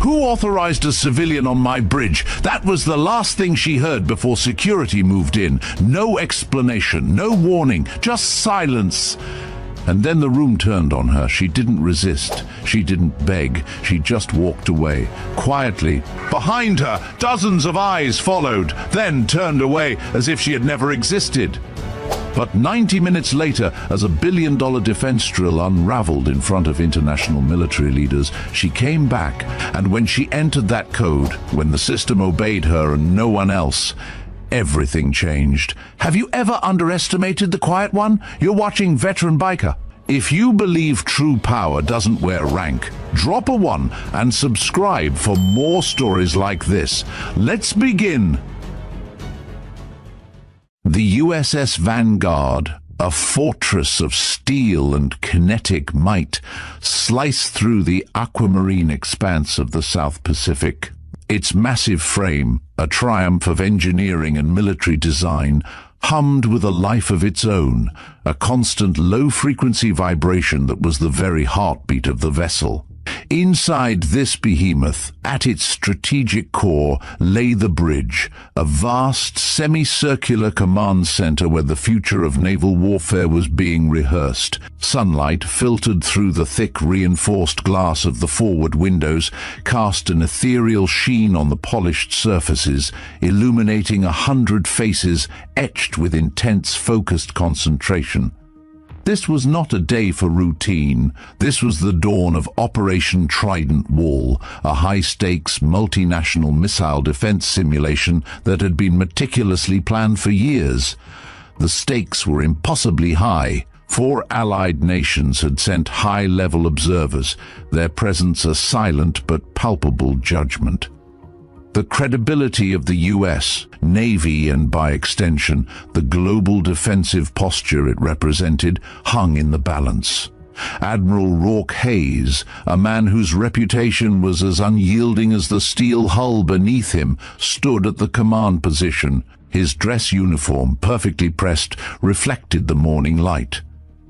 Who authorized a civilian on my bridge? That was the last thing she heard before security moved in. No explanation, no warning, just silence. And then the room turned on her. She didn't resist. She didn't beg. She just walked away, quietly. Behind her, dozens of eyes followed, then turned away as if she had never existed. But 90 minutes later, as a billion-dollar defense drill unraveled in front of international military leaders, she came back, and when she entered that code, when the system obeyed her and no one else, everything changed. Have you ever underestimated the quiet one? You're watching Veteran Biker. If you believe true power doesn't wear rank, drop a 1 and subscribe for more stories like this. Let's begin. The USS Vanguard, a fortress of steel and kinetic might, sliced through the aquamarine expanse of the South Pacific. Its massive frame, a triumph of engineering and military design, hummed with a life of its own, a constant low-frequency vibration that was the very heartbeat of the vessel. Inside this behemoth, at its strategic core, lay the bridge, a vast semicircular command center where the future of naval warfare was being rehearsed. Sunlight filtered through the thick reinforced glass of the forward windows, cast an ethereal sheen on the polished surfaces, illuminating 100 faces etched with intense focused concentration. This was not a day for routine. This was the dawn of Operation Trident Wall, a high-stakes multinational missile defense simulation that had been meticulously planned for years. The stakes were impossibly high. 4 allied nations had sent high-level observers, their presence a silent but palpable judgment. The credibility of the U.S. Navy and, by extension, the global defensive posture it represented hung in the balance. Admiral Rourke Hayes, a man whose reputation was as unyielding as the steel hull beneath him, stood at the command position. His dress uniform, perfectly pressed, reflected the morning light.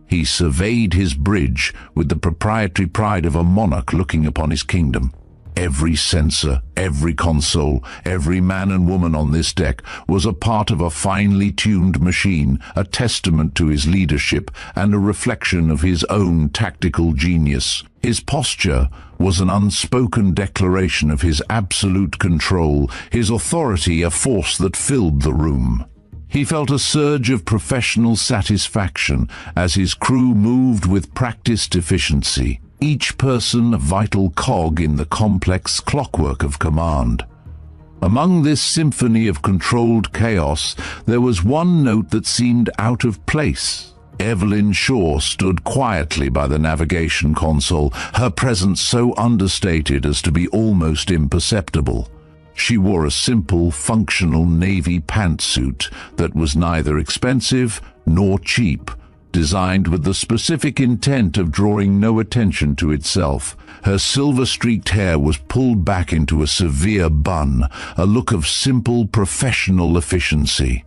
He surveyed his bridge with the proprietary pride of a monarch looking upon his kingdom. Every sensor, every console, every man and woman on this deck was a part of a finely tuned machine, a testament to his leadership and a reflection of his own tactical genius. His posture was an unspoken declaration of his absolute control, his authority a force that filled the room. He felt a surge of professional satisfaction as his crew moved with practiced efficiency, each person a vital cog in the complex clockwork of command. Among this symphony of controlled chaos, there was one note that seemed out of place. Evelyn Shaw stood quietly by the navigation console, her presence so understated as to be almost imperceptible. She wore a simple, functional navy pantsuit that was neither expensive nor cheap, designed with the specific intent of drawing no attention to itself. Her silver-streaked hair was pulled back into a severe bun, a look of simple professional efficiency.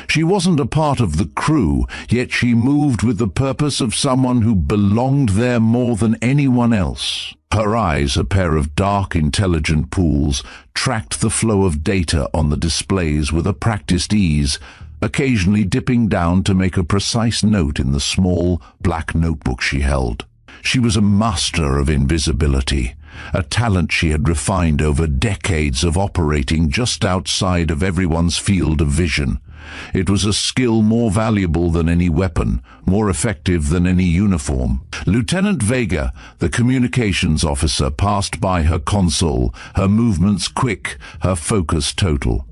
She wasn't a part of the crew, yet she moved with the purpose of someone who belonged there more than anyone else. Her eyes, a pair of dark, intelligent pools, tracked the flow of data on the displays with a practiced ease, occasionally dipping down to make a precise note in the small, black notebook she held. She was a master of invisibility, a talent she had refined over decades of operating just outside of everyone's field of vision. It was a skill more valuable than any weapon, more effective than any uniform. Lieutenant Vega, the communications officer, passed by her console, her movements quick, her focus total.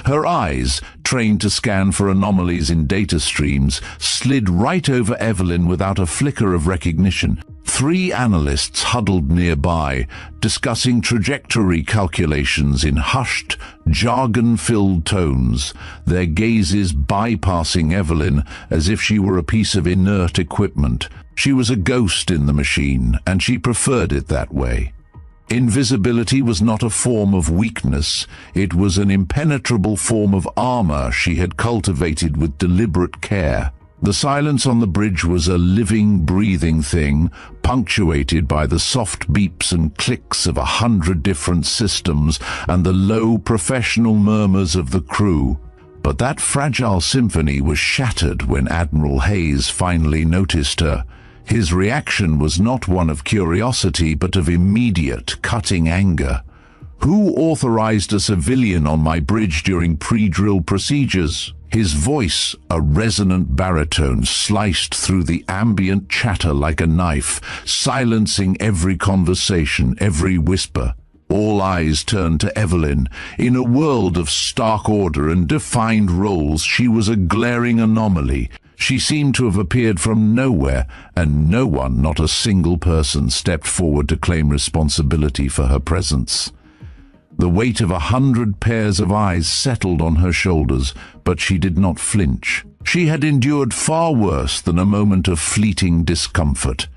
Her eyes, trained to scan for anomalies in data streams, slid right over Evelyn without a flicker of recognition. 3 analysts huddled nearby, discussing trajectory calculations in hushed, jargon-filled tones, their gazes bypassing Evelyn as if she were a piece of inert equipment. She was a ghost in the machine, and she preferred it that way. Invisibility was not a form of weakness, it was an impenetrable form of armor she had cultivated with deliberate care. The silence on the bridge was a living, breathing thing, punctuated by the soft beeps and clicks of 100 different systems and the low, professional murmurs of the crew. But that fragile symphony was shattered when Admiral Hayes finally noticed her. His reaction was not one of curiosity, but of immediate, cutting anger. "Who authorized a civilian on my bridge during pre-drill procedures?" His voice, a resonant baritone, sliced through the ambient chatter like a knife, silencing every conversation, every whisper. All eyes turned to Evelyn. In a world of stark order and defined roles, she was a glaring anomaly. She seemed to have appeared from nowhere, and no one, not a single person, stepped forward to claim responsibility for her presence. The weight of 100 pairs of eyes settled on her shoulders, but she did not flinch. She had endured far worse than a moment of fleeting discomfort.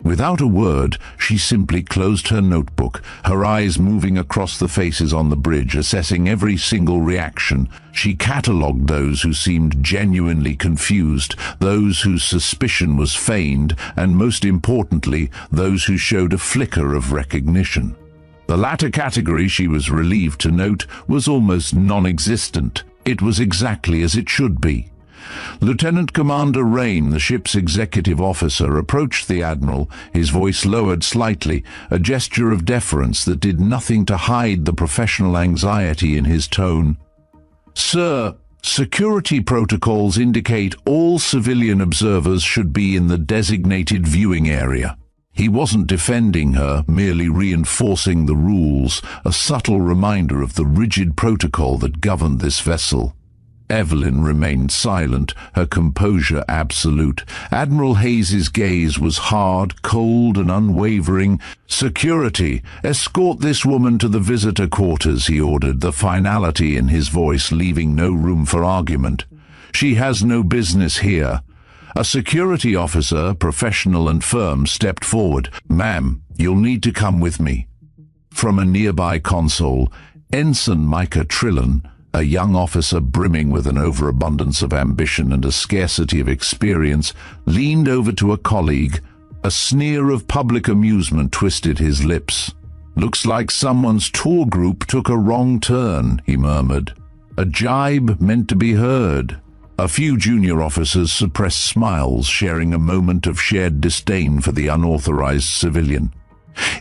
Without a word, she simply closed her notebook, her eyes moving across the faces on the bridge, assessing every single reaction. She catalogued those who seemed genuinely confused, those whose suspicion was feigned, and most importantly, those who showed a flicker of recognition. The latter category, she was relieved to note, was almost non-existent. It was exactly as it should be. Lieutenant Commander Rain, the ship's executive officer, approached the Admiral, his voice lowered slightly, a gesture of deference that did nothing to hide the professional anxiety in his tone. "Sir, security protocols indicate all civilian observers should be in the designated viewing area." He wasn't defending her, merely reinforcing the rules, a subtle reminder of the rigid protocol that governed this vessel. Evelyn remained silent, her composure absolute. Admiral Hayes's gaze was hard, cold, and unwavering. "Security, escort this woman to the visitor quarters," he ordered, the finality in his voice leaving no room for argument. "She has no business here." A security officer, professional and firm, stepped forward. "Ma'am, you'll need to come with me." From a nearby console, Ensign Micah Trillon, a young officer brimming with an overabundance of ambition and a scarcity of experience, leaned over to a colleague. A sneer of public amusement twisted his lips. "Looks like someone's tour group took a wrong turn," he murmured. A jibe meant to be heard. A few junior officers suppressed smiles, sharing a moment of shared disdain for the unauthorized civilian.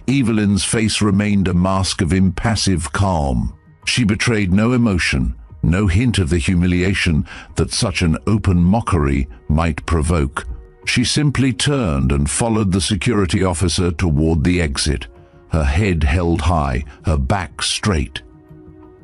Evelyn's face remained a mask of impassive calm. She betrayed no emotion, no hint of the humiliation that such an open mockery might provoke. She simply turned and followed the security officer toward the exit, her head held high, her back straight.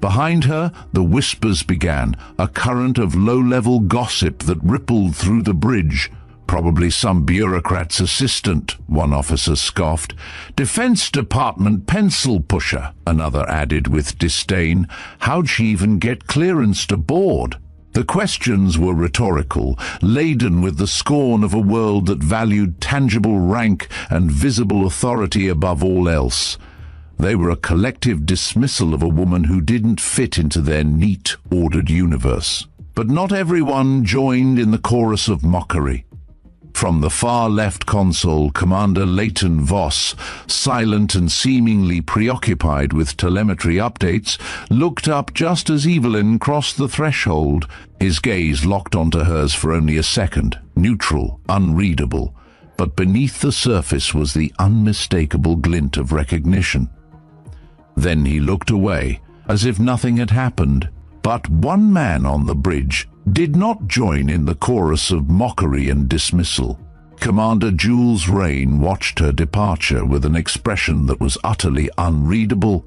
Behind her, the whispers began, a current of low-level gossip that rippled through the bridge. "Probably some bureaucrat's assistant," one officer scoffed. "Defense Department pencil pusher," another added with disdain. "How'd she even get clearance to board?" The questions were rhetorical, laden with the scorn of a world that valued tangible rank and visible authority above all else. They were a collective dismissal of a woman who didn't fit into their neat, ordered universe. But not everyone joined in the chorus of mockery. From the far left console, Commander Leighton Voss, silent and seemingly preoccupied with telemetry updates, looked up just as Evelyn crossed the threshold. His gaze locked onto hers for only a second, neutral, unreadable. But beneath the surface was the unmistakable glint of recognition. Then he looked away, as if nothing had happened. But one man on the bridge did not join in the chorus of mockery and dismissal. Commander Jules Rain watched her departure with an expression that was utterly unreadable.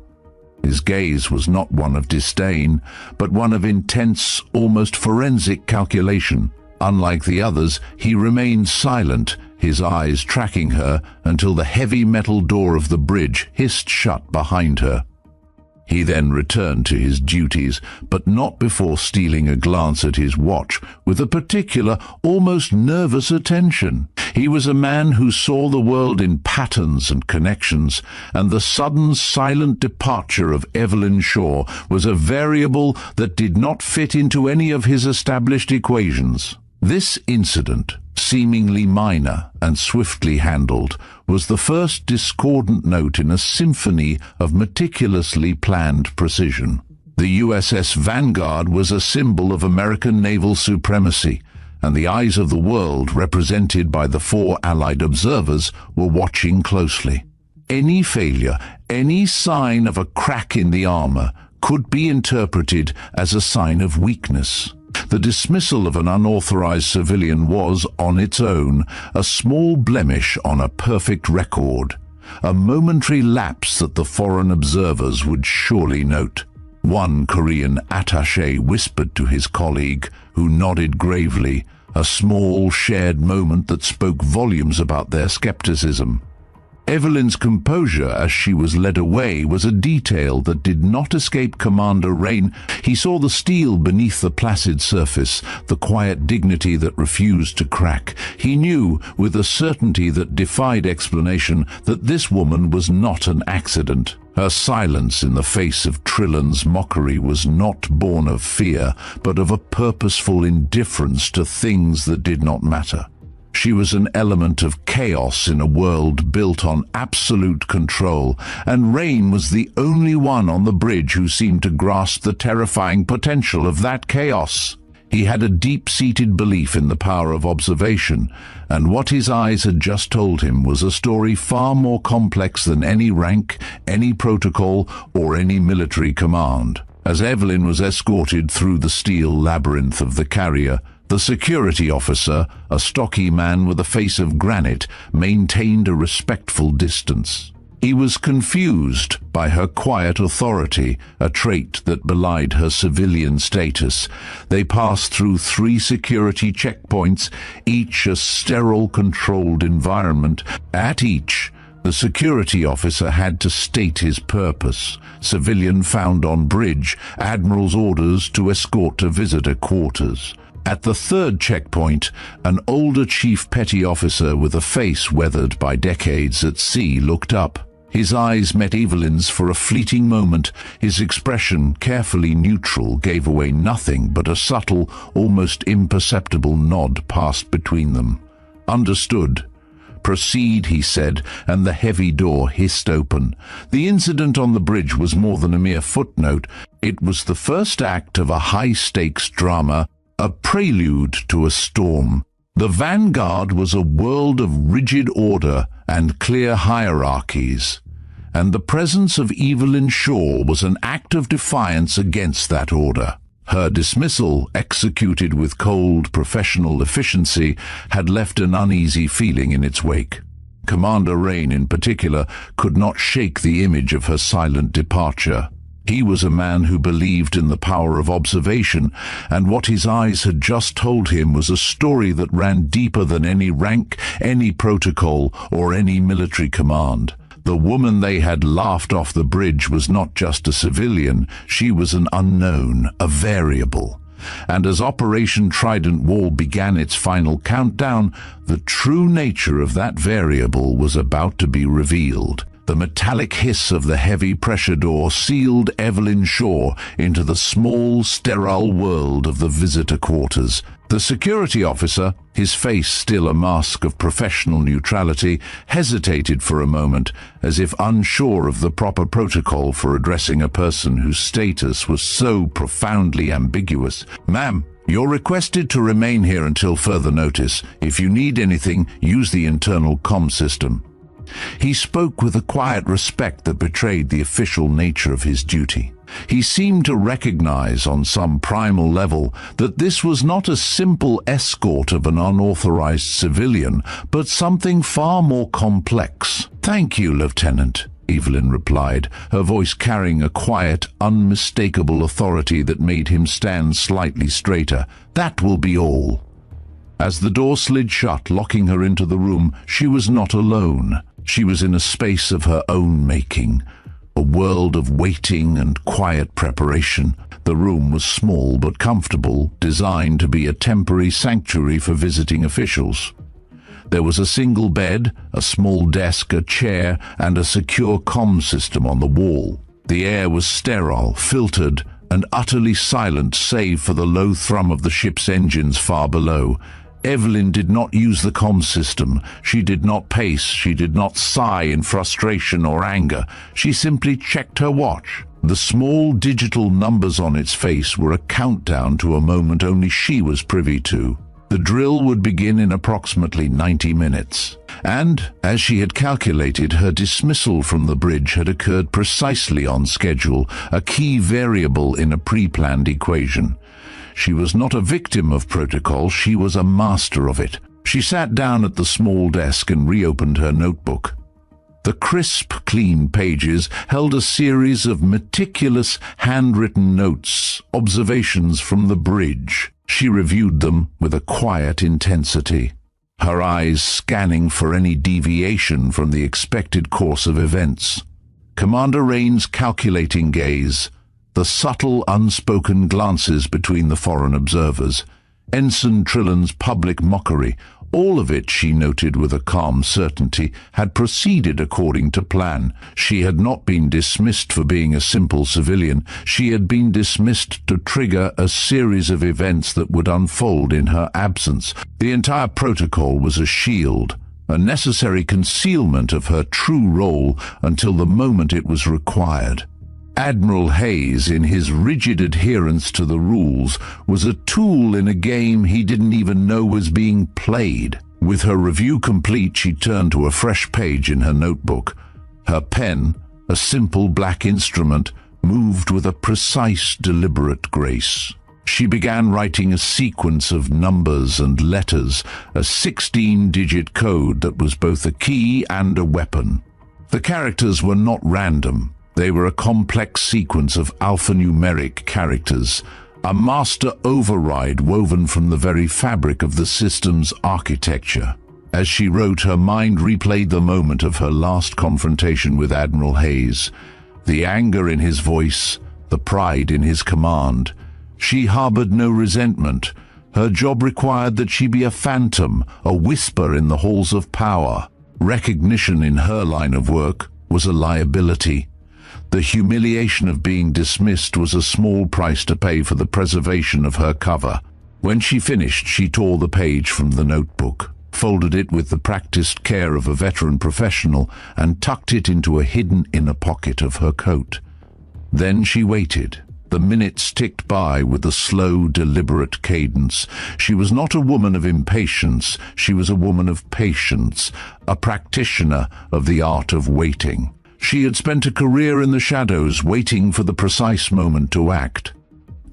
His gaze was not one of disdain, but one of intense, almost forensic calculation. Unlike the others, he remained silent, his eyes tracking her until the heavy metal door of the bridge hissed shut behind her. He then returned to his duties, but not before stealing a glance at his watch with a particular, almost nervous attention. He was a man who saw the world in patterns and connections, and the sudden, silent departure of Evelyn Shaw was a variable that did not fit into any of his established equations. This incident, seemingly minor and swiftly handled, was the first discordant note in a symphony of meticulously planned precision. The USS Vanguard was a symbol of American naval supremacy, and the eyes of the world, represented by the 4 Allied observers, were watching closely. Any failure, any sign of a crack in the armor, could be interpreted as a sign of weakness. The dismissal of an unauthorized civilian was, on its own, a small blemish on a perfect record, a momentary lapse that the foreign observers would surely note. One Korean attaché whispered to his colleague, who nodded gravely, a small shared moment that spoke volumes about their skepticism. Evelyn's composure as she was led away was a detail that did not escape Commander Rain. He saw the steel beneath the placid surface, the quiet dignity that refused to crack. He knew, with a certainty that defied explanation, that this woman was not an accident. Her silence in the face of Trillan's mockery was not born of fear, but of a purposeful indifference to things that did not matter. She was an element of chaos in a world built on absolute control, and Rain was the only one on the bridge who seemed to grasp the terrifying potential of that chaos. He had a deep-seated belief in the power of observation, and what his eyes had just told him was a story far more complex than any rank, any protocol, or any military command. As Evelyn was escorted through the steel labyrinth of the carrier, the security officer, a stocky man with a face of granite, maintained a respectful distance. He was confused by her quiet authority, a trait that belied her civilian status. They passed through 3 security checkpoints, each a sterile, controlled environment. At each, the security officer had to state his purpose. Civilian found on bridge, Admiral's orders to escort to visitor quarters. At the 3rd checkpoint, an older chief petty officer with a face weathered by decades at sea looked up. His eyes met Evelyn's for a fleeting moment. His expression, carefully neutral, gave away nothing but a subtle, almost imperceptible nod passed between them. "Understood. Proceed," he said, and the heavy door hissed open. The incident on the bridge was more than a mere footnote. It was the first act of a high-stakes drama, a prelude to a storm. The Vanguard was a world of rigid order and clear hierarchies, and the presence of Evelyn Shaw was an act of defiance against that order. Her dismissal, executed with cold professional efficiency, had left an uneasy feeling in its wake. Commander Rain, in particular, could not shake the image of her silent departure. He was a man who believed in the power of observation, and what his eyes had just told him was a story that ran deeper than any rank, any protocol, or any military command. The woman they had laughed off the bridge was not just a civilian, she was an unknown, a variable. And as Operation Trident Wall began its final countdown, the true nature of that variable was about to be revealed. The metallic hiss of the heavy pressure door sealed Evelyn Shaw into the small, sterile world of the visitor quarters. The security officer, his face still a mask of professional neutrality, hesitated for a moment, as if unsure of the proper protocol for addressing a person whose status was so profoundly ambiguous. "Ma'am, you're requested to remain here until further notice. If you need anything, use the internal comm system." He spoke with a quiet respect that betrayed the official nature of his duty. He seemed to recognize on some primal level that this was not a simple escort of an unauthorized civilian, but something far more complex. "Thank you, Lieutenant," Evelyn replied, her voice carrying a quiet, unmistakable authority that made him stand slightly straighter. "That will be all." As the door slid shut, locking her into the room, she was not alone. She was in a space of her own making, a world of waiting and quiet preparation. The room was small but comfortable, designed to be a temporary sanctuary for visiting officials. There was a single bed, a small desk, a chair, and a secure comm system on the wall. The air was sterile, filtered, and utterly silent save for the low thrum of the ship's engines far below. Evelyn did not use the comm system. She did not pace. She did not sigh in frustration or anger. She simply checked her watch. The small digital numbers on its face were a countdown to a moment only she was privy to. The drill would begin in approximately 90 minutes. And, as she had calculated, her dismissal from the bridge had occurred precisely on schedule, a key variable in a pre-planned equation. She was not a victim of protocol, she was a master of it. She sat down at the small desk and reopened her notebook. The crisp, clean pages held a series of meticulous, handwritten notes, observations from the bridge. She reviewed them with a quiet intensity, her eyes scanning for any deviation from the expected course of events. Commander Rain's calculating gaze, the subtle, unspoken glances between the foreign observers, Ensign Trillan's public mockery, all of it, she noted with a calm certainty, had proceeded according to plan. She had not been dismissed for being a simple civilian. She had been dismissed to trigger a series of events that would unfold in her absence. The entire protocol was a shield, a necessary concealment of her true role until the moment it was required. Admiral Hayes, in his rigid adherence to the rules, was a tool in a game he didn't even know was being played. With her review complete, she turned to a fresh page in her notebook. Her pen, a simple black instrument, moved with a precise, deliberate grace. She began writing a sequence of numbers and letters, a 16-digit code that was both a key and a weapon. The characters were not random. They were a complex sequence of alphanumeric characters, a master override woven from the very fabric of the system's architecture. As she wrote, her mind replayed the moment of her last confrontation with Admiral Hayes, the anger in his voice, the pride in his command. She harbored no resentment. Her job required that she be a phantom, a whisper in the halls of power. Recognition in her line of work was a liability. The humiliation of being dismissed was a small price to pay for the preservation of her cover. When she finished, she tore the page from the notebook, folded it with the practiced care of a veteran professional, and tucked it into a hidden inner pocket of her coat. Then she waited. The minutes ticked by with a slow, deliberate cadence. She was not a woman of impatience. She was a woman of patience, a practitioner of the art of waiting. She had spent a career in the shadows, waiting for the precise moment to act.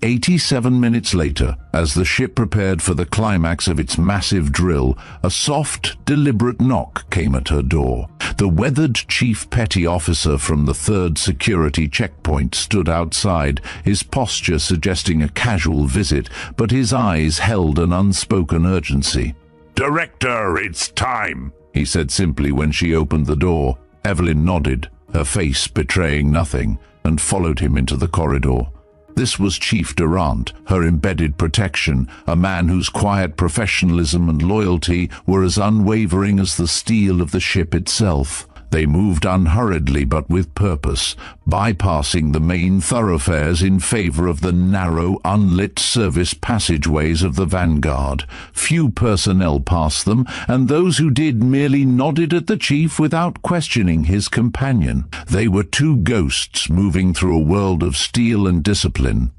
87 minutes later, as the ship prepared for the climax of its massive drill, a soft, deliberate knock came at her door. The weathered chief petty officer from the 3rd security checkpoint stood outside, his posture suggesting a casual visit, but his eyes held an unspoken urgency. "Director, it's time," he said simply when she opened the door. Evelyn nodded, her face betraying nothing, and followed him into the corridor. This was Chief Durant, her embedded protection, a man whose quiet professionalism and loyalty were as unwavering as the steel of the ship itself. They moved unhurriedly but with purpose, bypassing the main thoroughfares in favor of the narrow, unlit service passageways of the Vanguard. Few personnel passed them, and those who did merely nodded at the chief without questioning his companion. They were two ghosts moving through a world of steel and discipline.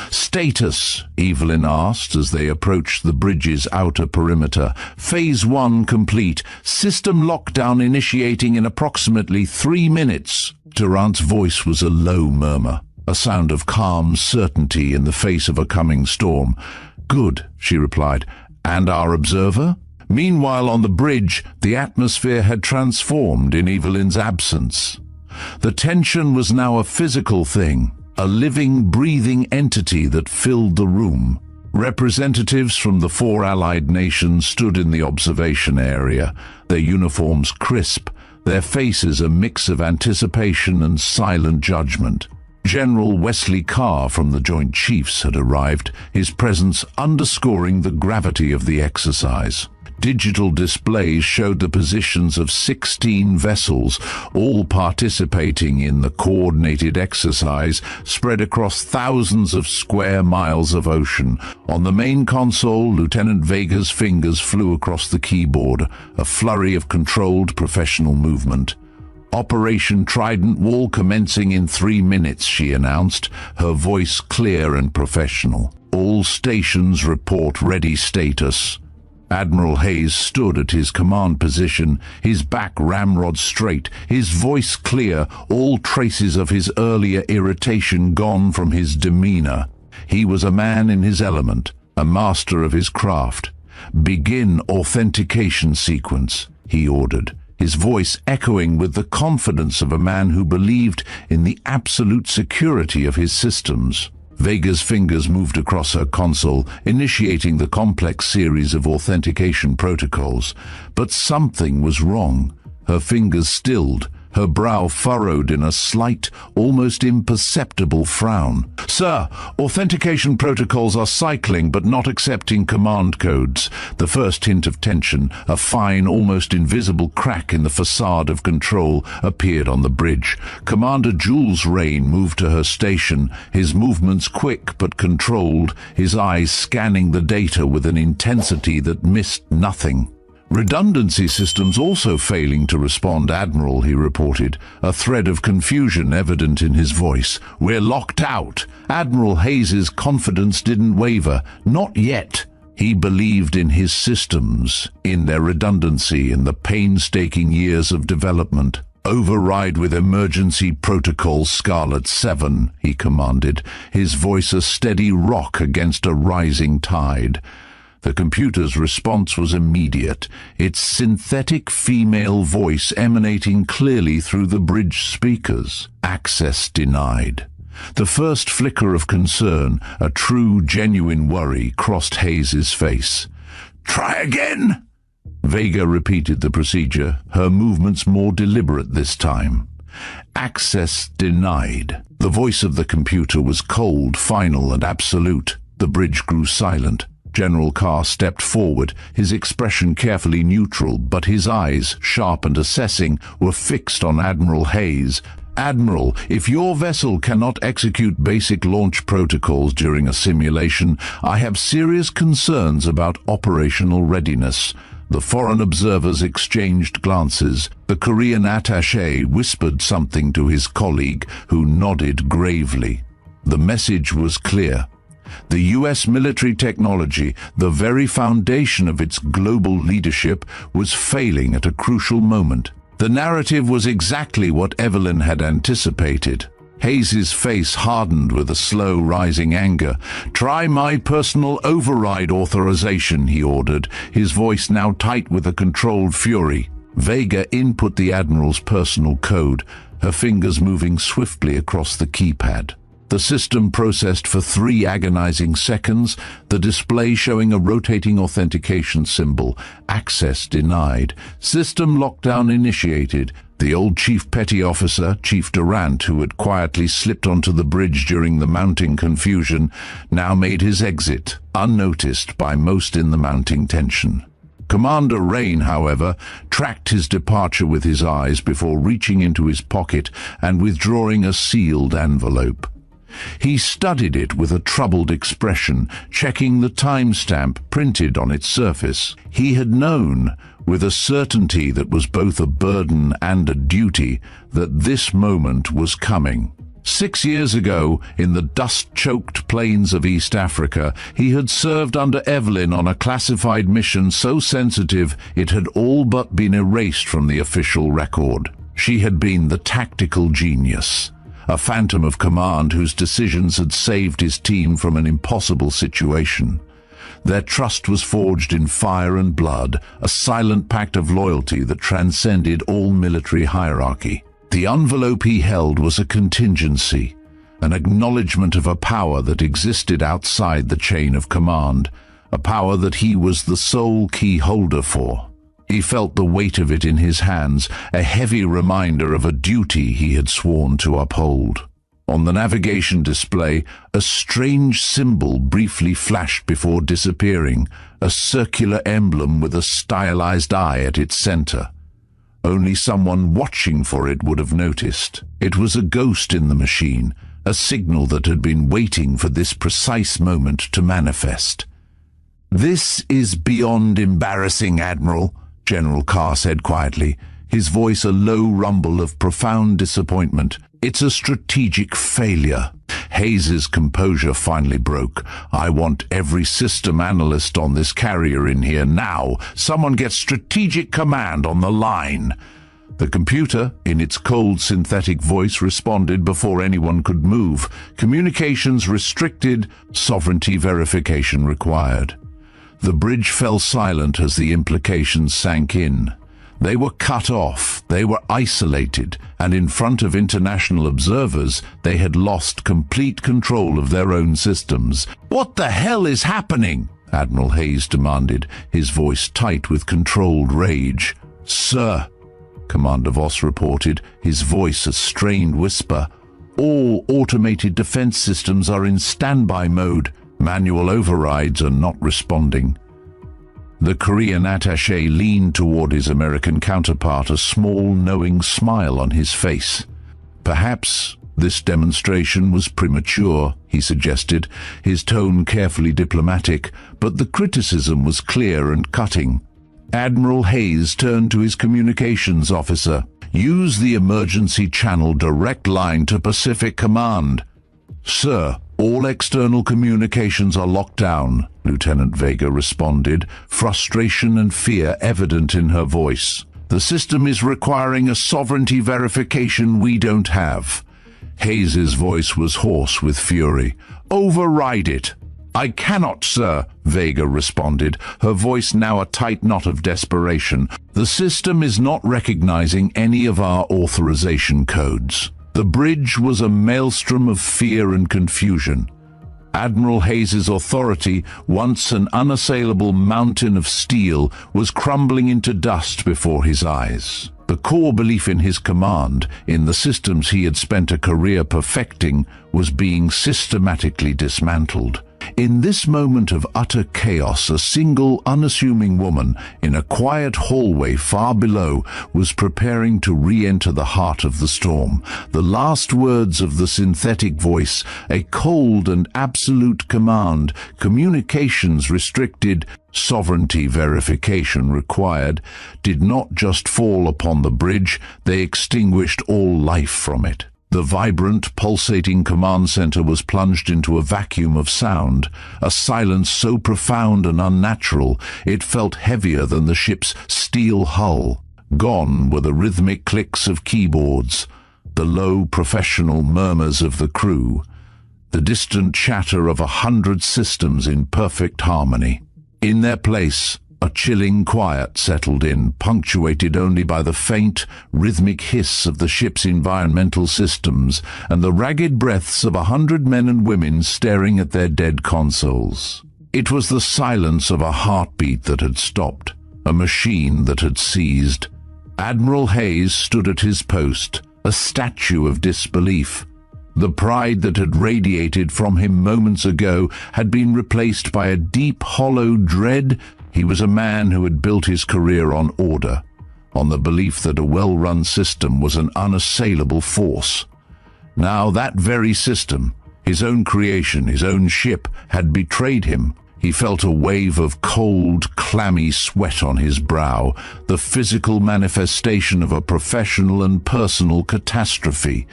"Status," Evelyn asked as they approached the bridge's outer perimeter. "Phase 1 complete. System lockdown initiating in approximately 3 minutes. Durant's voice was a low murmur, a sound of calm certainty in the face of a coming storm. "Good," she replied. "And our observer?" Meanwhile, on the bridge, the atmosphere had transformed in Evelyn's absence. The tension was now a physical thing, a living, breathing entity that filled the room. Representatives from the 4 allied nations stood in the observation area, their uniforms crisp, their faces a mix of anticipation and silent judgment. General Wesley Carr from the Joint Chiefs had arrived, his presence underscoring the gravity of the exercise. Digital displays showed the positions of 16 vessels, all participating in the coordinated exercise spread across thousands of square miles of ocean. On the main console, Lieutenant Vega's fingers flew across the keyboard, a flurry of controlled professional movement. "Operation Trident Wall commencing in 3 minutes," she announced, her voice clear and professional. "All stations report ready status." Admiral Hayes stood at his command position, his back ramrod straight, his voice clear, all traces of his earlier irritation gone from his demeanor. He was a man in his element, a master of his craft. "Begin authentication sequence," he ordered, his voice echoing with the confidence of a man who believed in the absolute security of his systems. Vega's fingers moved across her console, initiating the complex series of authentication protocols. But something was wrong. Her fingers stilled, her brow furrowed in a slight, almost imperceptible frown. "Sir, authentication protocols are cycling but not accepting command codes." The first hint of tension, a fine, almost invisible crack in the facade of control, appeared on the bridge. Commander Jules Rain moved to her station, his movements quick but controlled, his eyes scanning the data with an intensity that missed nothing. "Redundancy systems also failing to respond, Admiral," he reported, a thread of confusion evident in his voice. "We're locked out." Admiral Hayes's confidence didn't waver. Not yet. He believed in his systems, in their redundancy, in the painstaking years of development. "Override with emergency protocol Scarlet 7, he commanded, his voice a steady rock against a rising tide. The computer's response was immediate, its synthetic female voice emanating clearly through the bridge speakers. "Access denied." The first flicker of concern, a true, genuine worry, crossed Hayes's face. "Try again?" Vega repeated the procedure, her movements more deliberate this time. "Access denied." The voice of the computer was cold, final, and absolute. The bridge grew silent. General Carr stepped forward, his expression carefully neutral, but his eyes, sharp and assessing, were fixed on Admiral Hayes. "Admiral, if your vessel cannot execute basic launch protocols during a simulation, I have serious concerns about operational readiness." The foreign observers exchanged glances. The Korean attaché whispered something to his colleague, who nodded gravely. The message was clear. The U.S. military technology, the very foundation of its global leadership, was failing at a crucial moment. The narrative was exactly what Evelyn had anticipated. Hayes's face hardened with a slow rising anger. "Try my personal override authorization," he ordered, his voice now tight with a controlled fury. Vega input the Admiral's personal code, her fingers moving swiftly across the keypad. The system processed for 3 agonizing seconds, the display showing a rotating authentication symbol. "Access denied." "System lockdown initiated." The old Chief Petty Officer, Chief Durant, who had quietly slipped onto the bridge during the mounting confusion, now made his exit, unnoticed by most in the mounting tension. Commander Rain, however, tracked his departure with his eyes before reaching into his pocket and withdrawing a sealed envelope. He studied it with a troubled expression, checking the timestamp printed on its surface. He had known, with a certainty that was both a burden and a duty, that this moment was coming. 6 years ago, in the dust-choked plains of East Africa, he had served under Evelyn on a classified mission so sensitive it had all but been erased from the official record. She had been the tactical genius, a phantom of command whose decisions had saved his team from an impossible situation. Their trust was forged in fire and blood, a silent pact of loyalty that transcended all military hierarchy. The envelope he held was a contingency, an acknowledgement of a power that existed outside the chain of command, a power that he was the sole key holder for. He felt the weight of it in his hands, a heavy reminder of a duty he had sworn to uphold. On the navigation display, a strange symbol briefly flashed before disappearing, a circular emblem with a stylized eye at its center. Only someone watching for it would have noticed. It was a ghost in the machine, a signal that had been waiting for this precise moment to manifest. "This is beyond embarrassing, Admiral," General Carr said quietly, his voice a low rumble of profound disappointment. "It's a strategic failure." Hayes's composure finally broke. "I want every system analyst on this carrier in here now. Someone get strategic command on the line." The computer, in its cold synthetic voice, responded before anyone could move. "Communications restricted, sovereignty verification required." The bridge fell silent as the implications sank in. They were cut off, they were isolated, and in front of international observers, they had lost complete control of their own systems. "What the hell is happening?" Admiral Hayes demanded, his voice tight with controlled rage. "Sir," Commander Voss reported, his voice a strained whisper, "all automated defense systems are in standby mode. Manual overrides are not responding." The Korean attaché leaned toward his American counterpart, a small, knowing smile on his face. "Perhaps this demonstration was premature," he suggested, his tone carefully diplomatic, but the criticism was clear and cutting. Admiral Hayes turned to his communications officer. "Use the emergency channel direct line to Pacific Command." "Sir, all external communications are locked down," Lieutenant Vega responded, frustration and fear evident in her voice. "The system is requiring a sovereignty verification we don't have." Hayes's voice was hoarse with fury. "Override it." "I cannot, sir," Vega responded, her voice now a tight knot of desperation. "The system is not recognizing any of our authorization codes." The bridge was a maelstrom of fear and confusion. Admiral Hayes's authority, once an unassailable mountain of steel, was crumbling into dust before his eyes. The core belief in his command, in the systems he had spent a career perfecting, was being systematically dismantled. In this moment of utter chaos, a single, unassuming woman in a quiet hallway far below was preparing to re-enter the heart of the storm. The last words of the synthetic voice, a cold and absolute command, communications restricted, sovereignty verification required, did not just fall upon the bridge, they extinguished all life from it. The vibrant, pulsating command center was plunged into a vacuum of sound, a silence so profound and unnatural it felt heavier than the ship's steel hull. Gone were the rhythmic clicks of keyboards, the low professional murmurs of the crew, the distant chatter of 100 systems in perfect harmony. In their place, a chilling quiet settled in, punctuated only by the faint, rhythmic hiss of the ship's environmental systems and the ragged breaths of 100 men and women staring at their dead consoles. It was the silence of a heartbeat that had stopped, a machine that had seized. Admiral Hayes stood at his post, a statue of disbelief. The pride that had radiated from him moments ago had been replaced by a deep, hollow dread. He was a man who had built his career on order, on the belief that a well-run system was an unassailable force. Now that very system, his own creation, his own ship, had betrayed him. He felt a wave of cold, clammy sweat on his brow, the physical manifestation of a professional and personal catastrophe.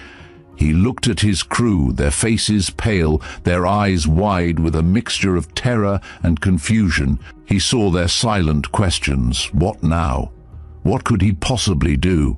He looked at his crew, their faces pale, their eyes wide with a mixture of terror and confusion. He saw their silent questions. What now? What could he possibly do?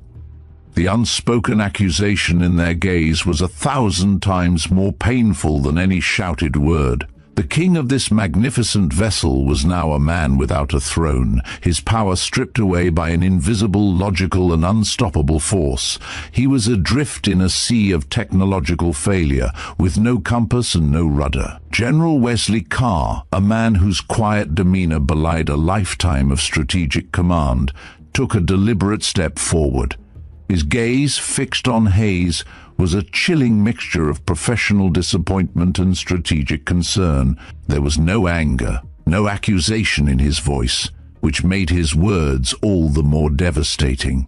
The unspoken accusation in their gaze was 1,000 times more painful than any shouted word. The king of this magnificent vessel was now a man without a throne, his power stripped away by an invisible, logical and unstoppable force. He was adrift in a sea of technological failure, with no compass and no rudder. General Wesley Carr, a man whose quiet demeanor belied a lifetime of strategic command, took a deliberate step forward. His gaze, fixed on Hayes, was a chilling mixture of professional disappointment and strategic concern. There was no anger, no accusation in his voice, which made his words all the more devastating.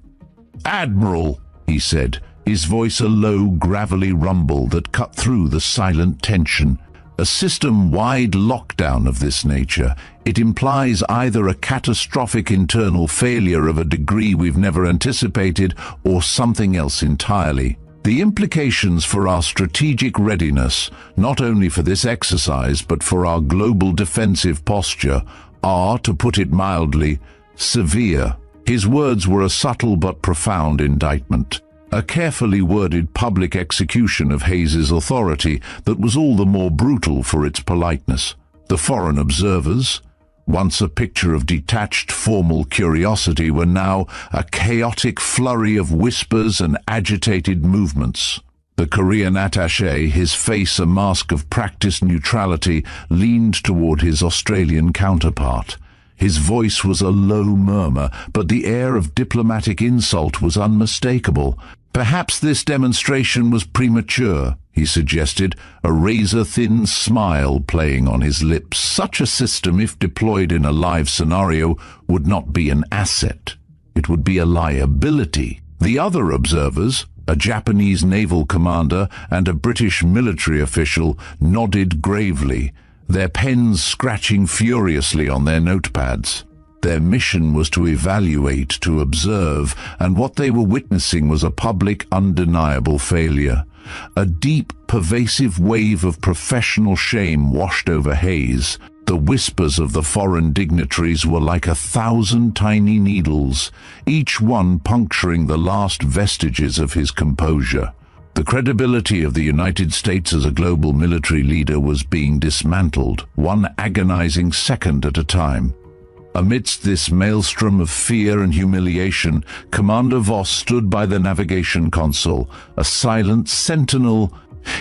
"Admiral," he said, his voice a low, gravelly rumble that cut through the silent tension. A system-wide lockdown of this nature, it implies either a catastrophic internal failure of a degree we've never anticipated or something else entirely. The implications for our strategic readiness, not only for this exercise but for our global defensive posture, are, to put it mildly, severe. His words were a subtle but profound indictment, a carefully worded public execution of Hayes's authority that was all the more brutal for its politeness. The foreign observers, once a picture of detached formal curiosity, were now a chaotic flurry of whispers and agitated movements. The Korean attaché, his face a mask of practiced neutrality, leaned toward his Australian counterpart. His voice was a low murmur, but the air of diplomatic insult was unmistakable. "Perhaps this demonstration was premature," he suggested, a razor-thin smile playing on his lips. Such a system, if deployed in a live scenario, would not be an asset. It would be a liability. The other observers, a Japanese naval commander and a British military official, nodded gravely, their pens scratching furiously on their notepads. Their mission was to evaluate, to observe, and what they were witnessing was a public, undeniable failure. A deep, pervasive wave of professional shame washed over Hayes. The whispers of the foreign dignitaries were like 1,000 tiny needles, each one puncturing the last vestiges of his composure. The credibility of the United States as a global military leader was being dismantled, one agonizing second at a time. Amidst this maelstrom of fear and humiliation, Commander Voss stood by the navigation console, a silent sentinel.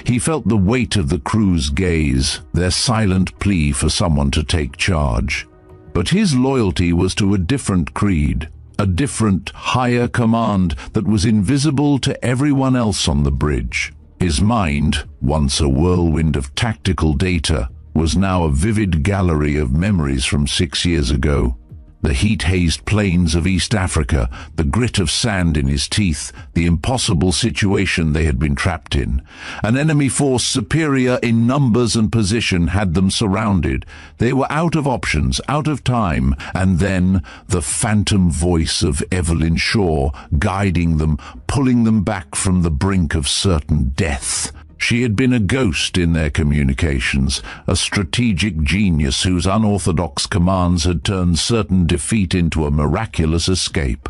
He felt the weight of the crew's gaze, their silent plea for someone to take charge. But his loyalty was to a different creed, a different, higher command that was invisible to everyone else on the bridge. His mind, once a whirlwind of tactical data, was now a vivid gallery of memories from 6 years ago. The heat-hazed plains of East Africa, the grit of sand in his teeth, the impossible situation they had been trapped in. An enemy force superior in numbers and position had them surrounded. They were out of options, out of time, and then the phantom voice of Evelyn Shaw guiding them, pulling them back from the brink of certain death. She had been a ghost in their communications, a strategic genius whose unorthodox commands had turned certain defeat into a miraculous escape.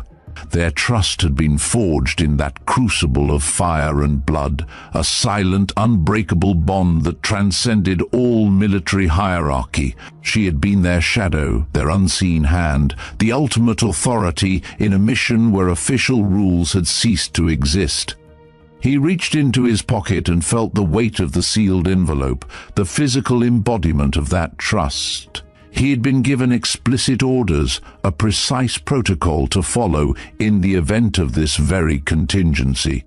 Their trust had been forged in that crucible of fire and blood, a silent, unbreakable bond that transcended all military hierarchy. She had been their shadow, their unseen hand, the ultimate authority in a mission where official rules had ceased to exist. He reached into his pocket and felt the weight of the sealed envelope, the physical embodiment of that trust. He had been given explicit orders, a precise protocol to follow in the event of this very contingency.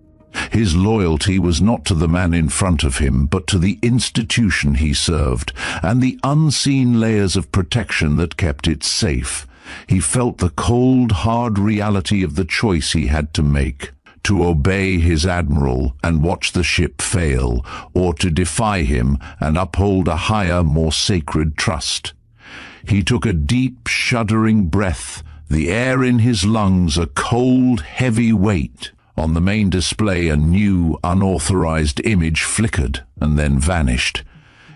His loyalty was not to the man in front of him, but to the institution he served, and the unseen layers of protection that kept it safe. He felt the cold, hard reality of the choice he had to make. To obey his admiral and watch the ship fail, or to defy him and uphold a higher, more sacred trust. He took a deep, shuddering breath, the air in his lungs a cold, heavy weight. On the main display, a new, unauthorized image flickered and then vanished.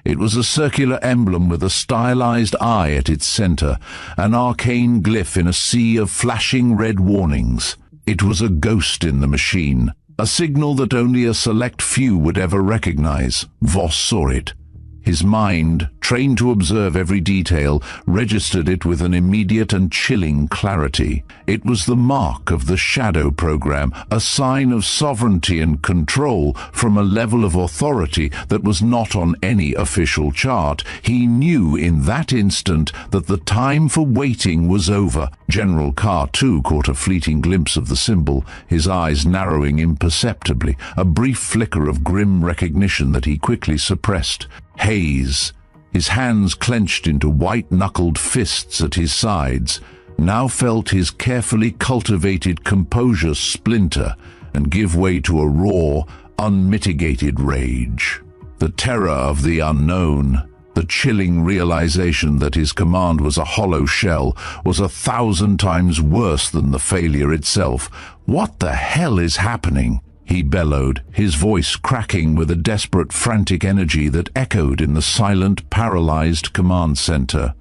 It was a circular emblem with a stylized eye at its center, an arcane glyph in a sea of flashing red warnings. It was a ghost in the machine, a signal that only a select few would ever recognize. Voss saw it. His mind, trained to observe every detail, registered it with an immediate and chilling clarity. It was the mark of the Shadow program, a sign of sovereignty and control from a level of authority that was not on any official chart. He knew in that instant that the time for waiting was over. General Carr, too, caught a fleeting glimpse of the symbol, his eyes narrowing imperceptibly, a brief flicker of grim recognition that he quickly suppressed. Hayes, his hands clenched into white-knuckled fists at his sides, now felt his carefully cultivated composure splinter and give way to a raw, unmitigated rage. The terror of the unknown, the chilling realization that his command was a hollow shell, was 1,000 times worse than the failure itself. "What the hell is happening?" he bellowed, his voice cracking with a desperate, frantic energy that echoed in the silent, paralyzed command center.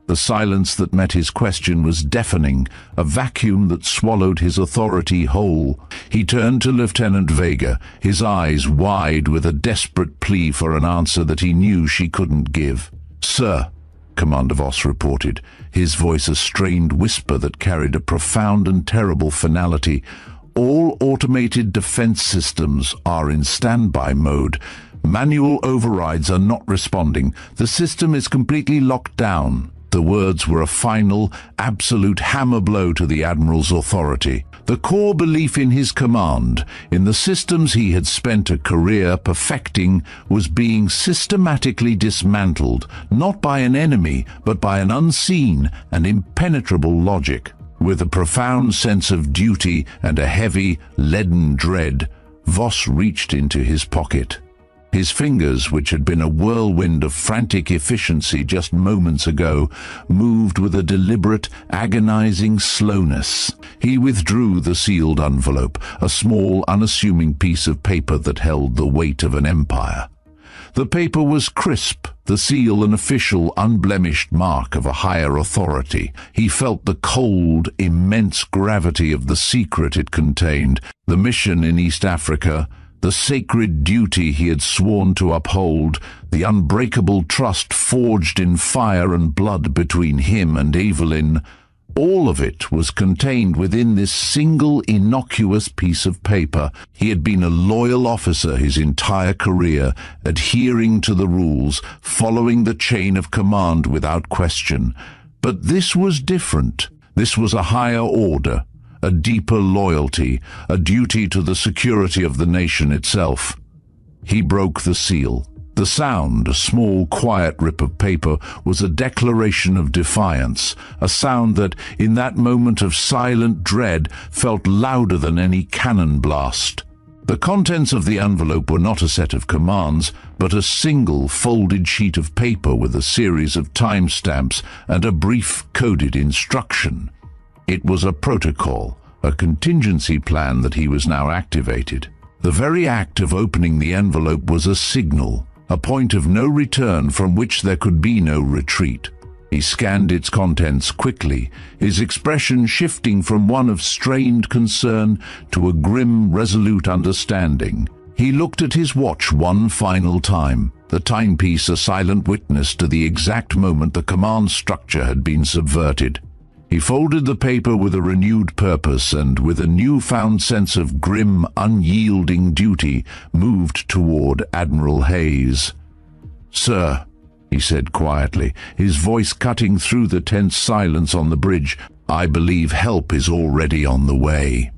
The silence that met his question was deafening, a vacuum that swallowed his authority whole. He turned to Lieutenant Vega, his eyes wide with a desperate plea for an answer that he knew she couldn't give. "Sir," Commander Voss reported, his voice a strained whisper that carried a profound and terrible finality, "all automated defense systems are in standby mode. Manual overrides are not responding. The system is completely locked down." The words were a final, absolute hammer blow to the Admiral's authority. The core belief in his command, in the systems he had spent a career perfecting, was being systematically dismantled, not by an enemy, but by an unseen and impenetrable logic. With a profound sense of duty and a heavy, leaden dread, Voss reached into his pocket. His fingers, which had been a whirlwind of frantic efficiency just moments ago, moved with a deliberate, agonizing slowness. He withdrew the sealed envelope, a small, unassuming piece of paper that held the weight of an empire. The paper was crisp, the seal an official, unblemished mark of a higher authority. He felt the cold, immense gravity of the secret it contained, the mission in East Africa, the sacred duty he had sworn to uphold, the unbreakable trust forged in fire and blood between him and Evelyn. All of it was contained within this single innocuous piece of paper. He had been a loyal officer his entire career, adhering to the rules, following the chain of command without question. But this was different. This was a higher order, a deeper loyalty, a duty to the security of the nation itself. He broke the seal. The sound, a small, quiet rip of paper, was a declaration of defiance, a sound that, in that moment of silent dread, felt louder than any cannon blast. The contents of the envelope were not a set of commands, but a single folded sheet of paper with a series of timestamps and a brief coded instruction. It was a protocol, a contingency plan that he was now activated. The very act of opening the envelope was a signal, a point of no return from which there could be no retreat. He scanned its contents quickly, his expression shifting from one of strained concern to a grim, resolute understanding. He looked at his watch one final time, the timepiece a silent witness to the exact moment the command structure had been subverted. He folded the paper with a renewed purpose and, with a newfound sense of grim, unyielding duty, moved toward Admiral Hayes. "Sir," he said quietly, his voice cutting through the tense silence on the bridge, "I believe help is already on the way."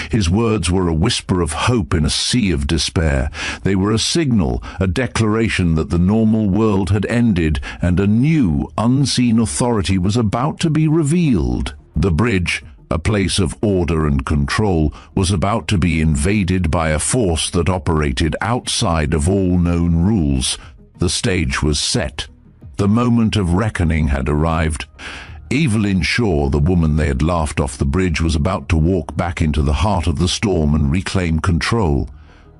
His words were a whisper of hope in a sea of despair. They were a signal, a declaration that the normal world had ended and a new, unseen authority was about to be revealed. The bridge, a place of order and control, was about to be invaded by a force that operated outside of all known rules. The stage was set. The moment of reckoning had arrived. Evelyn Shaw, the woman they had laughed off the bridge, was about to walk back into the heart of the storm and reclaim control.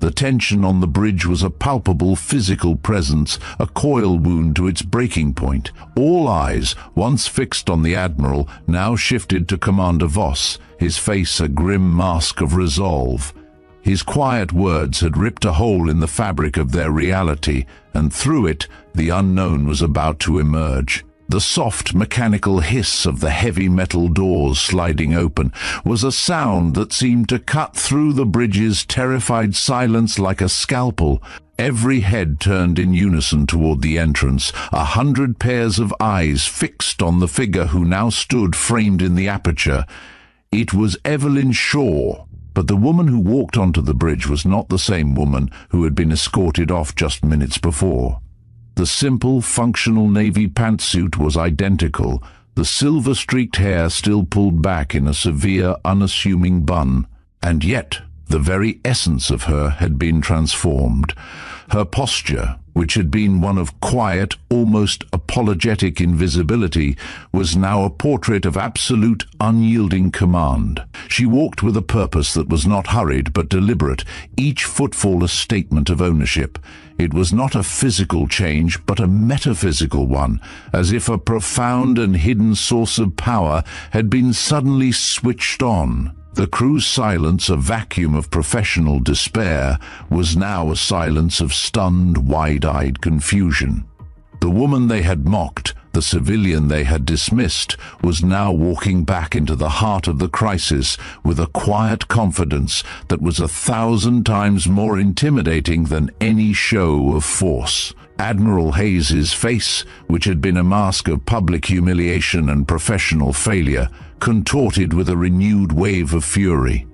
The tension on the bridge was a palpable physical presence, a coil wound to its breaking point. All eyes, once fixed on the Admiral, now shifted to Commander Voss, his face a grim mask of resolve. His quiet words had ripped a hole in the fabric of their reality, and through it, the unknown was about to emerge. The soft mechanical hiss of the heavy metal doors sliding open was a sound that seemed to cut through the bridge's terrified silence like a scalpel. Every head turned in unison toward the entrance, 100 pairs of eyes fixed on the figure who now stood framed in the aperture. It was Evelyn Shaw, but the woman who walked onto the bridge was not the same woman who had been escorted off just minutes before. The simple, functional navy pantsuit was identical, the silver-streaked hair still pulled back in a severe, unassuming bun. And yet, the very essence of her had been transformed. Her posture, which had been one of quiet, almost apologetic invisibility, was now a portrait of absolute, unyielding command. She walked with a purpose that was not hurried but deliberate, each footfall a statement of ownership. It was not a physical change, but a metaphysical one, as if a profound and hidden source of power had been suddenly switched on. The crew's silence, a vacuum of professional despair, was now a silence of stunned, wide-eyed confusion. The woman they had mocked, the civilian they had dismissed, was now walking back into the heart of the crisis with a quiet confidence that was 1,000 times more intimidating than any show of force. Admiral Hayes's face, which had been a mask of public humiliation and professional failure, contorted with a renewed wave of fury.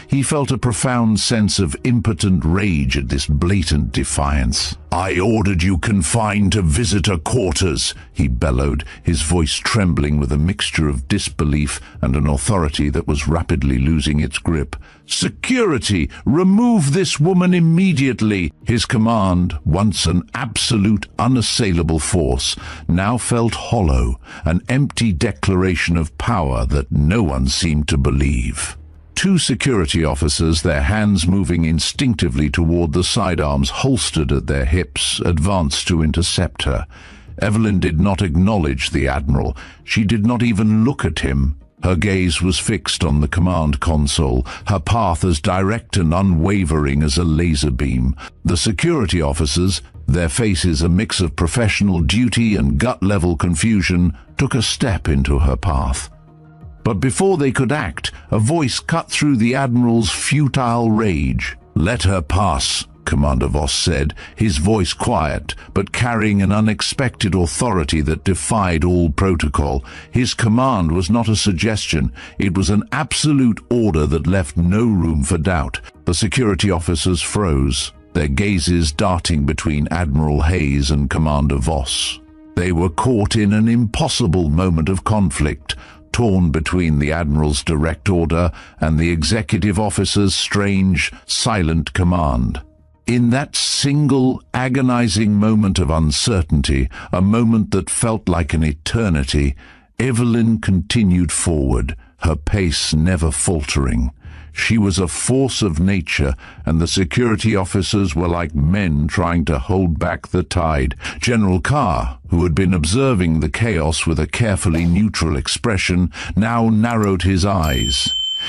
He felt a profound sense of impotent rage at this blatant defiance. "I ordered you confined to visitor quarters," he bellowed, his voice trembling with a mixture of disbelief and an authority that was rapidly losing its grip. "Security! Remove this woman immediately!" His command, once an absolute, unassailable force, now felt hollow, an empty declaration of power that no one seemed to believe. Two security officers, their hands moving instinctively toward the sidearms holstered at their hips, advanced to intercept her. Evelyn did not acknowledge the Admiral. She did not even look at him. Her gaze was fixed on the command console, her path as direct and unwavering as a laser beam. The security officers, their faces a mix of professional duty and gut-level confusion, took a step into her path. But before they could act, a voice cut through the Admiral's futile rage. "Let her pass," Commander Voss said, his voice quiet, but carrying an unexpected authority that defied all protocol. His command was not a suggestion, it was an absolute order that left no room for doubt. The security officers froze, their gazes darting between Admiral Hayes and Commander Voss. They were caught in an impossible moment of conflict, torn between the Admiral's direct order and the executive officer's strange, silent command. In that single, agonizing moment of uncertainty, a moment that felt like an eternity, Evelyn continued forward, her pace never faltering. She was a force of nature, and the security officers were like men trying to hold back the tide. General Carr, who had been observing the chaos with a carefully neutral expression, now narrowed his eyes.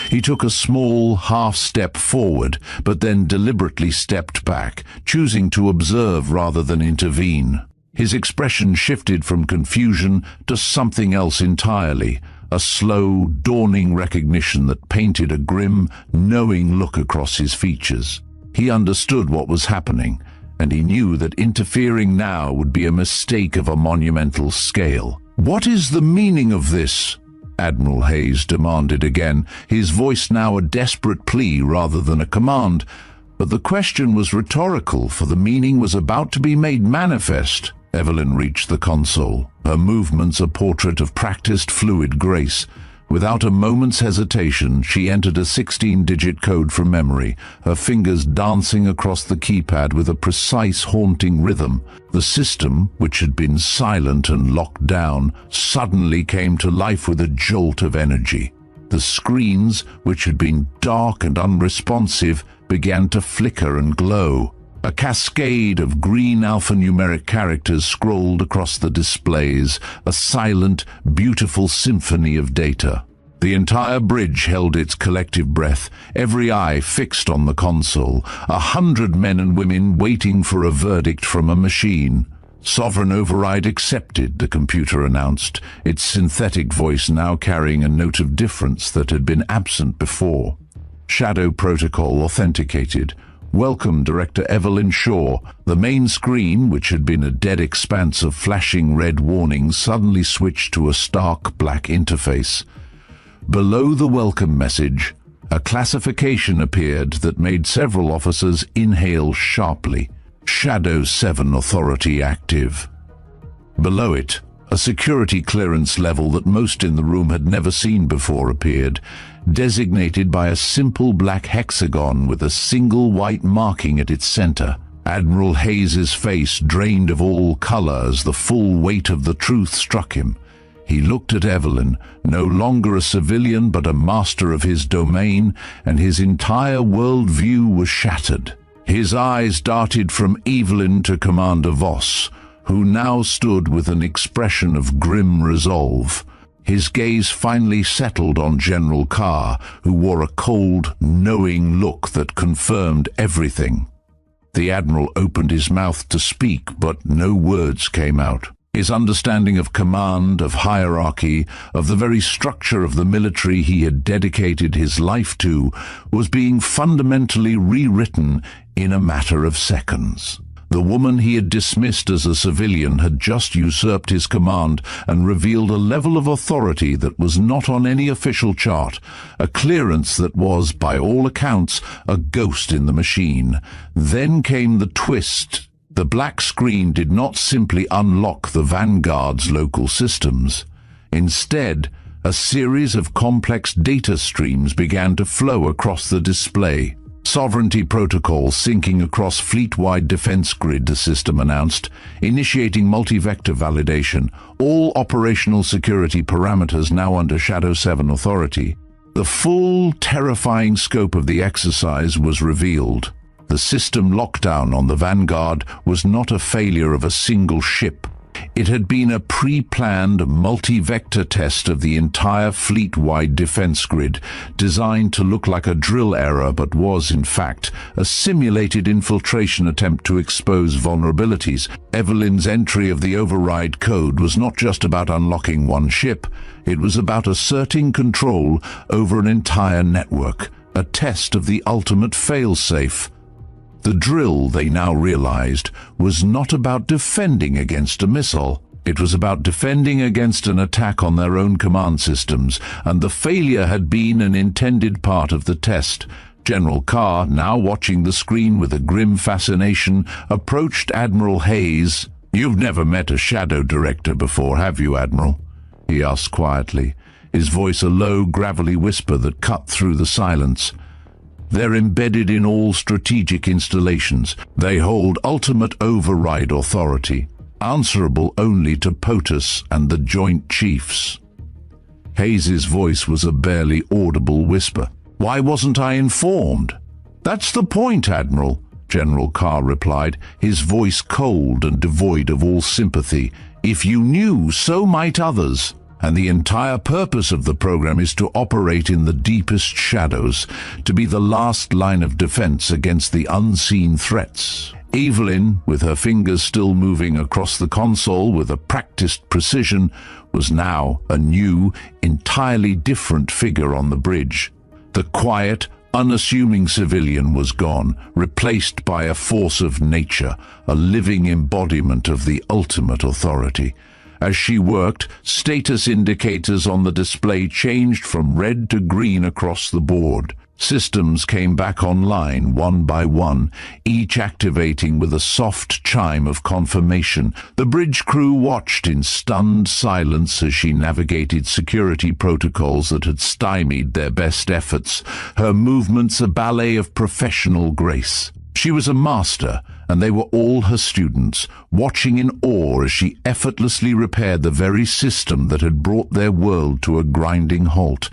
He took a small half-step forward, but then deliberately stepped back, choosing to observe rather than intervene. His expression shifted from confusion to something else entirely, a slow, dawning recognition that painted a grim, knowing look across his features. He understood what was happening, and he knew that interfering now would be a mistake of a monumental scale. "What is the meaning of this?" Admiral Hayes demanded again, his voice now a desperate plea rather than a command. But the question was rhetorical, for the meaning was about to be made manifest. Evelyn reached the console, her movements a portrait of practiced fluid grace. Without a moment's hesitation, she entered a 16-digit code from memory, her fingers dancing across the keypad with a precise, haunting rhythm. The system, which had been silent and locked down, suddenly came to life with a jolt of energy. The screens, which had been dark and unresponsive, began to flicker and glow. A cascade of green alphanumeric characters scrolled across the displays, a silent, beautiful symphony of data. The entire bridge held its collective breath, every eye fixed on the console, 100 men and women waiting for a verdict from a machine. Sovereign override accepted, the computer announced, its synthetic voice now carrying a note of difference that had been absent before. Shadow protocol authenticated. Welcome, Director Evelyn Shaw. The main screen, which had been a dead expanse of flashing red warnings, suddenly switched to a stark black interface. Below the welcome message, a classification appeared that made several officers inhale sharply. Shadow 7 Authority active. Below it, a security clearance level that most in the room had never seen before appeared, designated by a simple black hexagon with a single white marking at its center. Admiral Hayes's face drained of all color as the full weight of the truth struck him. He looked at Evelyn, no longer a civilian but a master of his domain, and his entire world-view was shattered. His eyes darted from Evelyn to Commander Voss, who now stood with an expression of grim resolve. His gaze finally settled on General Carr, who wore a cold, knowing look that confirmed everything. The Admiral opened his mouth to speak, but no words came out. His understanding of command, of hierarchy, of the very structure of the military he had dedicated his life to, was being fundamentally rewritten in a matter of seconds. The woman he had dismissed as a civilian had just usurped his command and revealed a level of authority that was not on any official chart, a clearance that was, by all accounts, a ghost in the machine. Then came the twist. The black screen did not simply unlock the Vanguard's local systems. Instead, a series of complex data streams began to flow across the display. Sovereignty protocol syncing across fleet-wide defense grid, the system announced, initiating multi-vector validation, all operational security parameters now under Shadow 7 authority. The full, terrifying scope of the exercise was revealed. The system lockdown on the Vanguard was not a failure of a single ship. It had been a pre-planned multi-vector test of the entire fleet-wide defense grid, designed to look like a drill error but was, in fact, a simulated infiltration attempt to expose vulnerabilities. Evelyn's entry of the override code was not just about unlocking one ship, it was about asserting control over an entire network, a test of the ultimate fail-safe. The drill, they now realized, was not about defending against a missile. It was about defending against an attack on their own command systems, and the failure had been an intended part of the test. General Carr, now watching the screen with a grim fascination, approached Admiral Hayes. "You've never met a Shadow Director before, have you, Admiral?" he asked quietly, his voice a low, gravelly whisper that cut through the silence. "They're embedded in all strategic installations. They hold ultimate override authority, answerable only to POTUS and the Joint Chiefs." Hayes's voice was a barely audible whisper. "Why wasn't I informed?" "That's the point, Admiral," General Carr replied, his voice cold and devoid of all sympathy. "If you knew, so might others. And the entire purpose of the program is to operate in the deepest shadows, to be the last line of defense against the unseen threats." Evelyn, with her fingers still moving across the console with a practiced precision, was now a new, entirely different figure on the bridge. The quiet, unassuming civilian was gone, replaced by a force of nature, a living embodiment of the ultimate authority. As she worked, status indicators on the display changed from red to green across the board. Systems came back online one by one, each activating with a soft chime of confirmation. The bridge crew watched in stunned silence as she navigated security protocols that had stymied their best efforts, her movements a ballet of professional grace. She was a master, and they were all her students, watching in awe as she effortlessly repaired the very system that had brought their world to a grinding halt.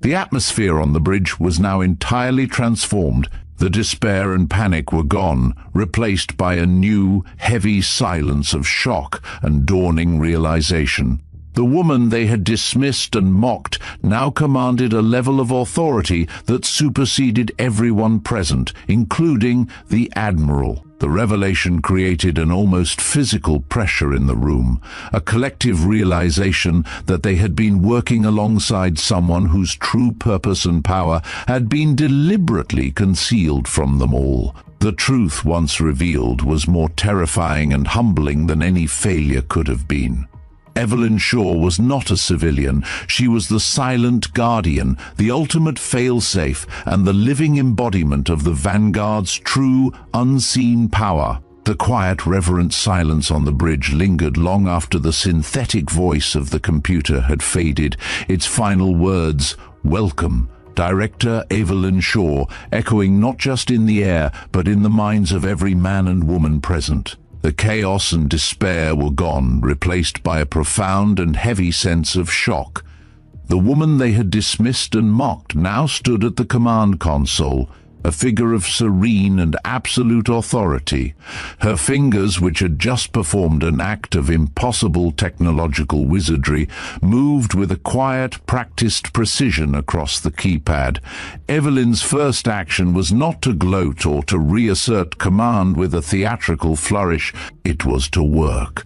The atmosphere on the bridge was now entirely transformed. The despair and panic were gone, replaced by a new, heavy silence of shock and dawning realization. The woman they had dismissed and mocked now commanded a level of authority that superseded everyone present, including the Admiral. The revelation created an almost physical pressure in the room, a collective realization that they had been working alongside someone whose true purpose and power had been deliberately concealed from them all. The truth, once revealed, was more terrifying and humbling than any failure could have been. Evelyn Shaw was not a civilian. She was the silent guardian, the ultimate failsafe, and the living embodiment of the Vanguard's true, unseen power. The quiet, reverent silence on the bridge lingered long after the synthetic voice of the computer had faded, its final words, "Welcome, Director Evelyn Shaw," echoing not just in the air, but in the minds of every man and woman present. The chaos and despair were gone, replaced by a profound and heavy sense of shock. The woman they had dismissed and mocked now stood at the command console, a figure of serene and absolute authority. Her fingers, which had just performed an act of impossible technological wizardry, moved with a quiet, practiced precision across the keypad. Evelyn's first action was not to gloat or to reassert command with a theatrical flourish. It was to work.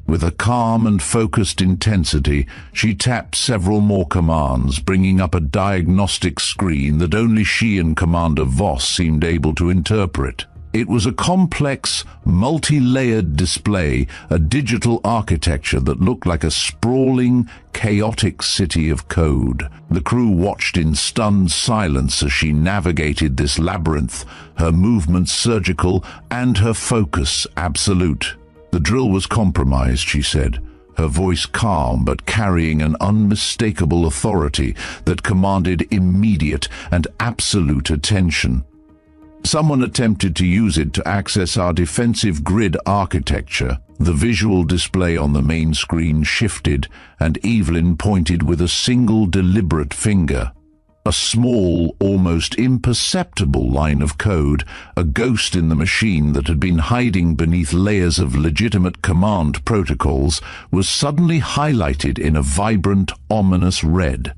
With a calm and focused intensity, she tapped several more commands, bringing up a diagnostic screen that only she and Commander Voss seemed able to interpret. It was a complex, multi-layered display, a digital architecture that looked like a sprawling, chaotic city of code. The crew watched in stunned silence as she navigated this labyrinth, her movements surgical and her focus absolute. "The drill was compromised," she said, her voice calm but carrying an unmistakable authority that commanded immediate and absolute attention. "Someone attempted to use it to access our defensive grid architecture." The visual display on the main screen shifted, and Evelyn pointed with a single deliberate finger. A small, almost imperceptible line of code, a ghost in the machine that had been hiding beneath layers of legitimate command protocols, was suddenly highlighted in a vibrant, ominous red.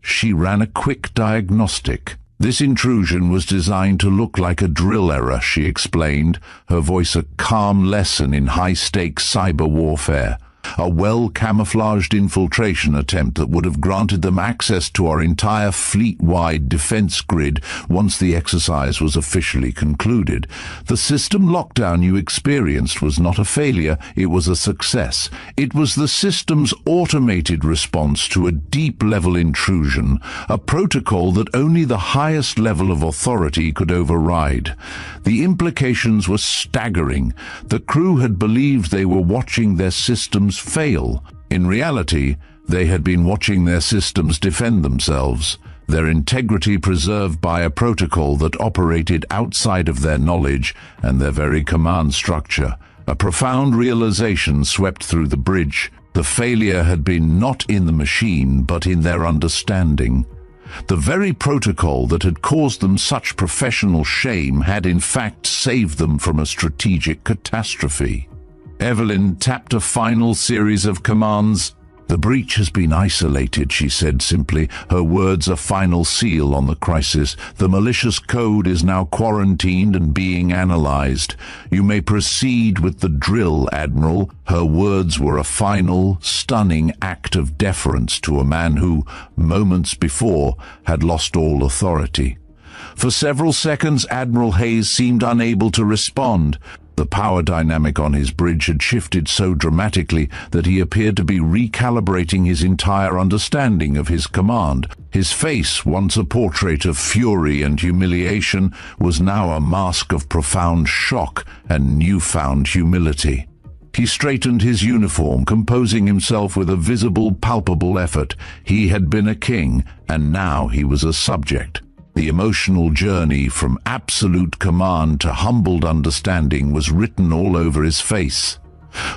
She ran a quick diagnostic. "This intrusion was designed to look like a drill error," she explained, her voice a calm lesson in high-stakes cyber warfare. "A well-camouflaged infiltration attempt that would have granted them access to our entire fleet-wide defense grid once the exercise was officially concluded. The system lockdown you experienced was not a failure, it was a success. It was the system's automated response to a deep-level intrusion, a protocol that only the highest level of authority could override." The implications were staggering. The crew had believed they were watching their systems fail. In reality, they had been watching their systems defend themselves, their integrity preserved by a protocol that operated outside of their knowledge and their very command structure. A profound realization swept through the bridge. The failure had been not in the machine, but in their understanding. The very protocol that had caused them such professional shame had in fact saved them from a strategic catastrophe. Evelyn tapped a final series of commands. "The breach has been isolated," she said simply, her words a final seal on the crisis. "The malicious code is now quarantined and being analyzed. You may proceed with the drill, Admiral." Her words were a final, stunning act of deference to a man who, moments before, had lost all authority. For several seconds, Admiral Hayes seemed unable to respond. The power dynamic on his bridge had shifted so dramatically that he appeared to be recalibrating his entire understanding of his command. His face, once a portrait of fury and humiliation, was now a mask of profound shock and newfound humility. He straightened his uniform, composing himself with a visible, palpable effort. He had been a king, and now he was a subject. The emotional journey from absolute command to humbled understanding was written all over his face.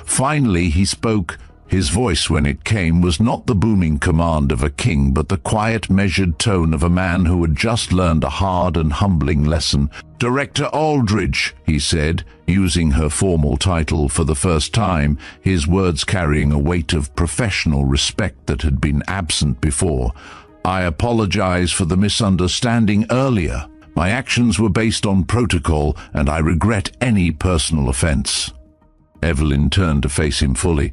Finally he spoke, His voice, when it came, was not the booming command of a king, but the quiet, measured tone of a man who had just learned a hard and humbling lesson. "Director Aldridge," he said, using her formal title for the first time, his words carrying a weight of professional respect that had been absent before. "I apologize for the misunderstanding earlier. My actions were based on protocol, and I regret any personal offense." Evelyn turned to face him fully.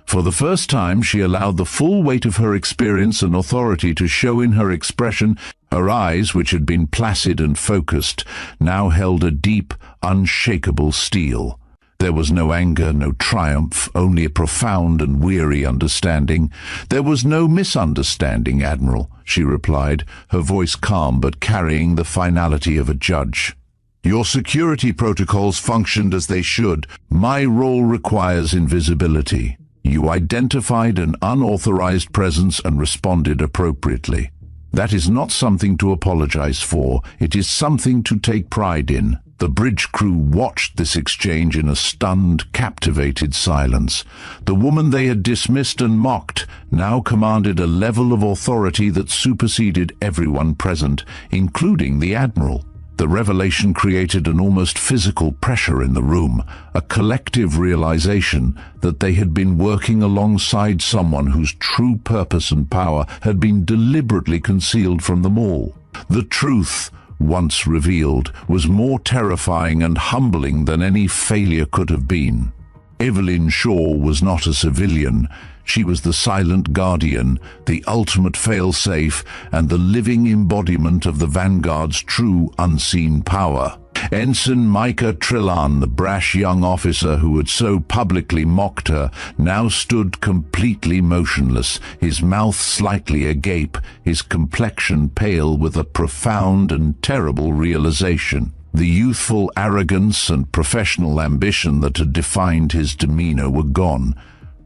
For the first time, she allowed the full weight of her experience and authority to show in her expression. Her eyes, which had been placid and focused, now held a deep, unshakable steel. There was no anger, no triumph, only a profound and weary understanding. "There was no misunderstanding, Admiral," she replied, her voice calm but carrying the finality of a judge. "Your security protocols functioned as they should. My role requires invisibility. You identified an unauthorized presence and responded appropriately. That is not something to apologize for. It is something to take pride in." The bridge crew watched this exchange in a stunned, captivated silence. The woman they had dismissed and mocked now commanded a level of authority that superseded everyone present, including the Admiral. The revelation created an almost physical pressure in the room, a collective realization that they had been working alongside someone whose true purpose and power had been deliberately concealed from them all. The truth, once revealed, was more terrifying and humbling than any failure could have been. Evelyn Shaw was not a civilian. She was the silent guardian, the ultimate fail-safe, and the living embodiment of the Vanguard's true unseen power. Ensign Micah Trillan, the brash young officer who had so publicly mocked her, now stood completely motionless, his mouth slightly agape, his complexion pale with a profound and terrible realization. The youthful arrogance and professional ambition that had defined his demeanor were gone,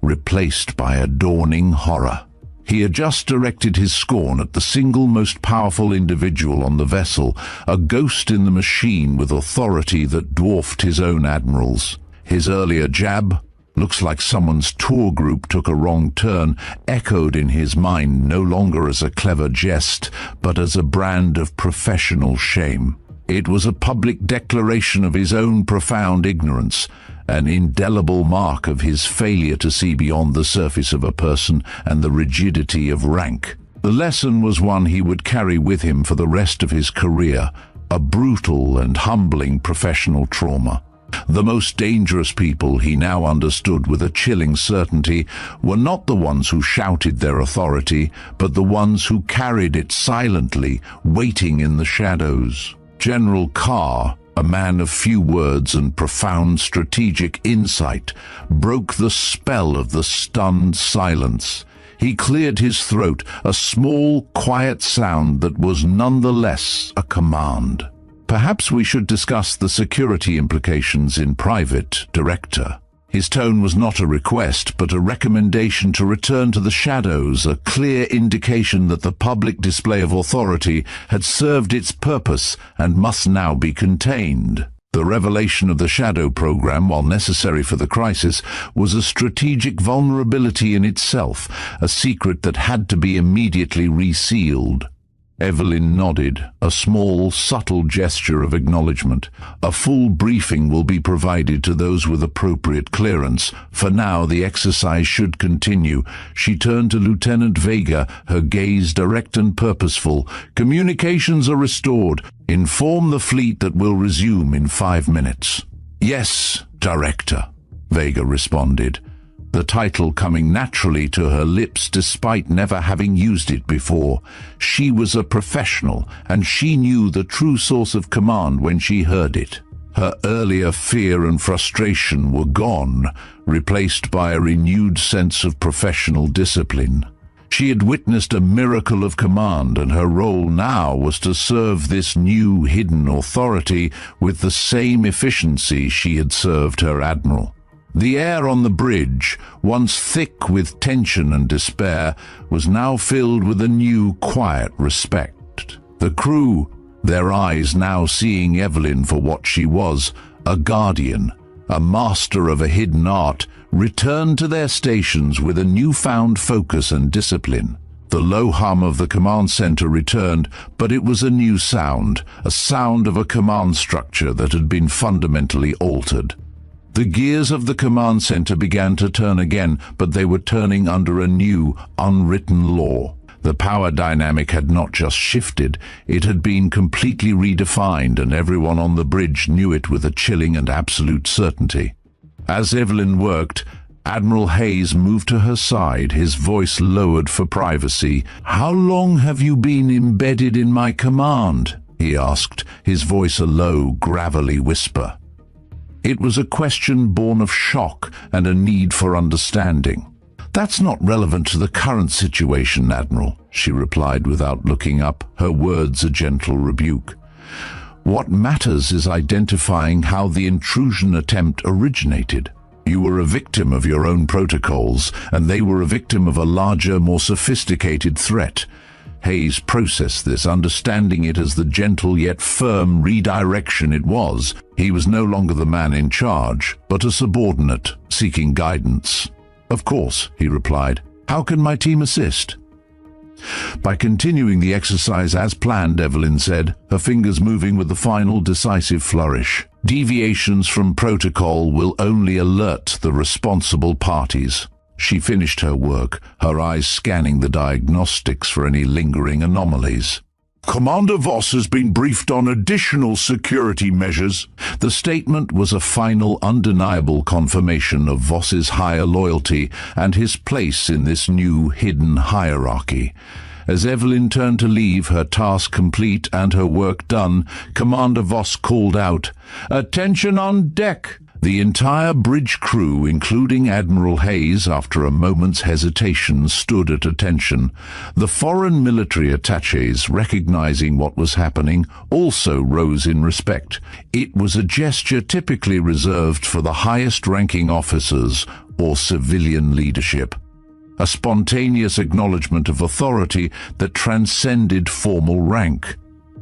replaced by a dawning horror. He had just directed his scorn at the single most powerful individual on the vessel, a ghost in the machine with authority that dwarfed his own admirals. His earlier jab, "Looks like someone's tour group took a wrong turn," echoed in his mind no longer as a clever jest, but as a brand of professional shame. It was a public declaration of his own profound ignorance, an indelible mark of his failure to see beyond the surface of a person and the rigidity of rank. The lesson was one he would carry with him for the rest of his career, a brutal and humbling professional trauma. The most dangerous people, he now understood with a chilling certainty, were not the ones who shouted their authority, but the ones who carried it silently, waiting in the shadows. General Carr, a man of few words and profound strategic insight, broke the spell of the stunned silence. He cleared his throat, a small, quiet sound that was nonetheless a command. "Perhaps we should discuss the security implications in private, Director." His tone was not a request, but a recommendation to return to the shadows, a clear indication that the public display of authority had served its purpose and must now be contained. The revelation of the Shadow program, while necessary for the crisis, was a strategic vulnerability in itself, a secret that had to be immediately resealed. Evelyn nodded, a small, subtle gesture of acknowledgement. "A full briefing will be provided to those with appropriate clearance. For now, the exercise should continue." She turned to Lieutenant Vega, her gaze direct and purposeful. "Communications are restored. Inform the fleet that we'll resume in 5 minutes." "Yes, Director," Vega responded, the title coming naturally to her lips despite never having used it before. She was a professional, and she knew the true source of command when she heard it. Her earlier fear and frustration were gone, replaced by a renewed sense of professional discipline. She had witnessed a miracle of command, and her role now was to serve this new hidden authority with the same efficiency she had served her admiral. The air on the bridge, once thick with tension and despair, was now filled with a new, quiet respect. The crew, their eyes now seeing Evelyn for what she was, a guardian, a master of a hidden art, returned to their stations with a newfound focus and discipline. The low hum of the command center returned, but it was a new sound, a sound of a command structure that had been fundamentally altered. The gears of the command center began to turn again, but they were turning under a new, unwritten law. The power dynamic had not just shifted, it had been completely redefined, and everyone on the bridge knew it with a chilling and absolute certainty. As Evelyn worked, Admiral Hayes moved to her side, his voice lowered for privacy. "How long have you been embedded in my command?" he asked, his voice a low, gravelly whisper. It was a question born of shock and a need for understanding. "That's not relevant to the current situation, Admiral," she replied without looking up, her words a gentle rebuke. "What matters is identifying how the intrusion attempt originated. You were a victim of your own protocols, and they were a victim of a larger, more sophisticated threat." Hayes processed this, understanding it as the gentle yet firm redirection it was. He was no longer the man in charge, but a subordinate, seeking guidance. "Of course," he replied. "How can my team assist?" "By continuing the exercise as planned," Evelyn said, her fingers moving with the final decisive flourish. "Deviations from protocol will only alert the responsible parties." She finished her work, her eyes scanning the diagnostics for any lingering anomalies. "Commander Voss has been briefed on additional security measures." The statement was a final, undeniable confirmation of Voss's higher loyalty and his place in this new, hidden hierarchy. As Evelyn turned to leave, her task complete and her work done, Commander Voss called out, "Attention on deck!" The entire bridge crew, including Admiral Hayes, after a moment's hesitation, stood at attention. The foreign military attachés, recognizing what was happening, also rose in respect. It was a gesture typically reserved for the highest-ranking officers or civilian leadership. A spontaneous acknowledgement of authority that transcended formal rank.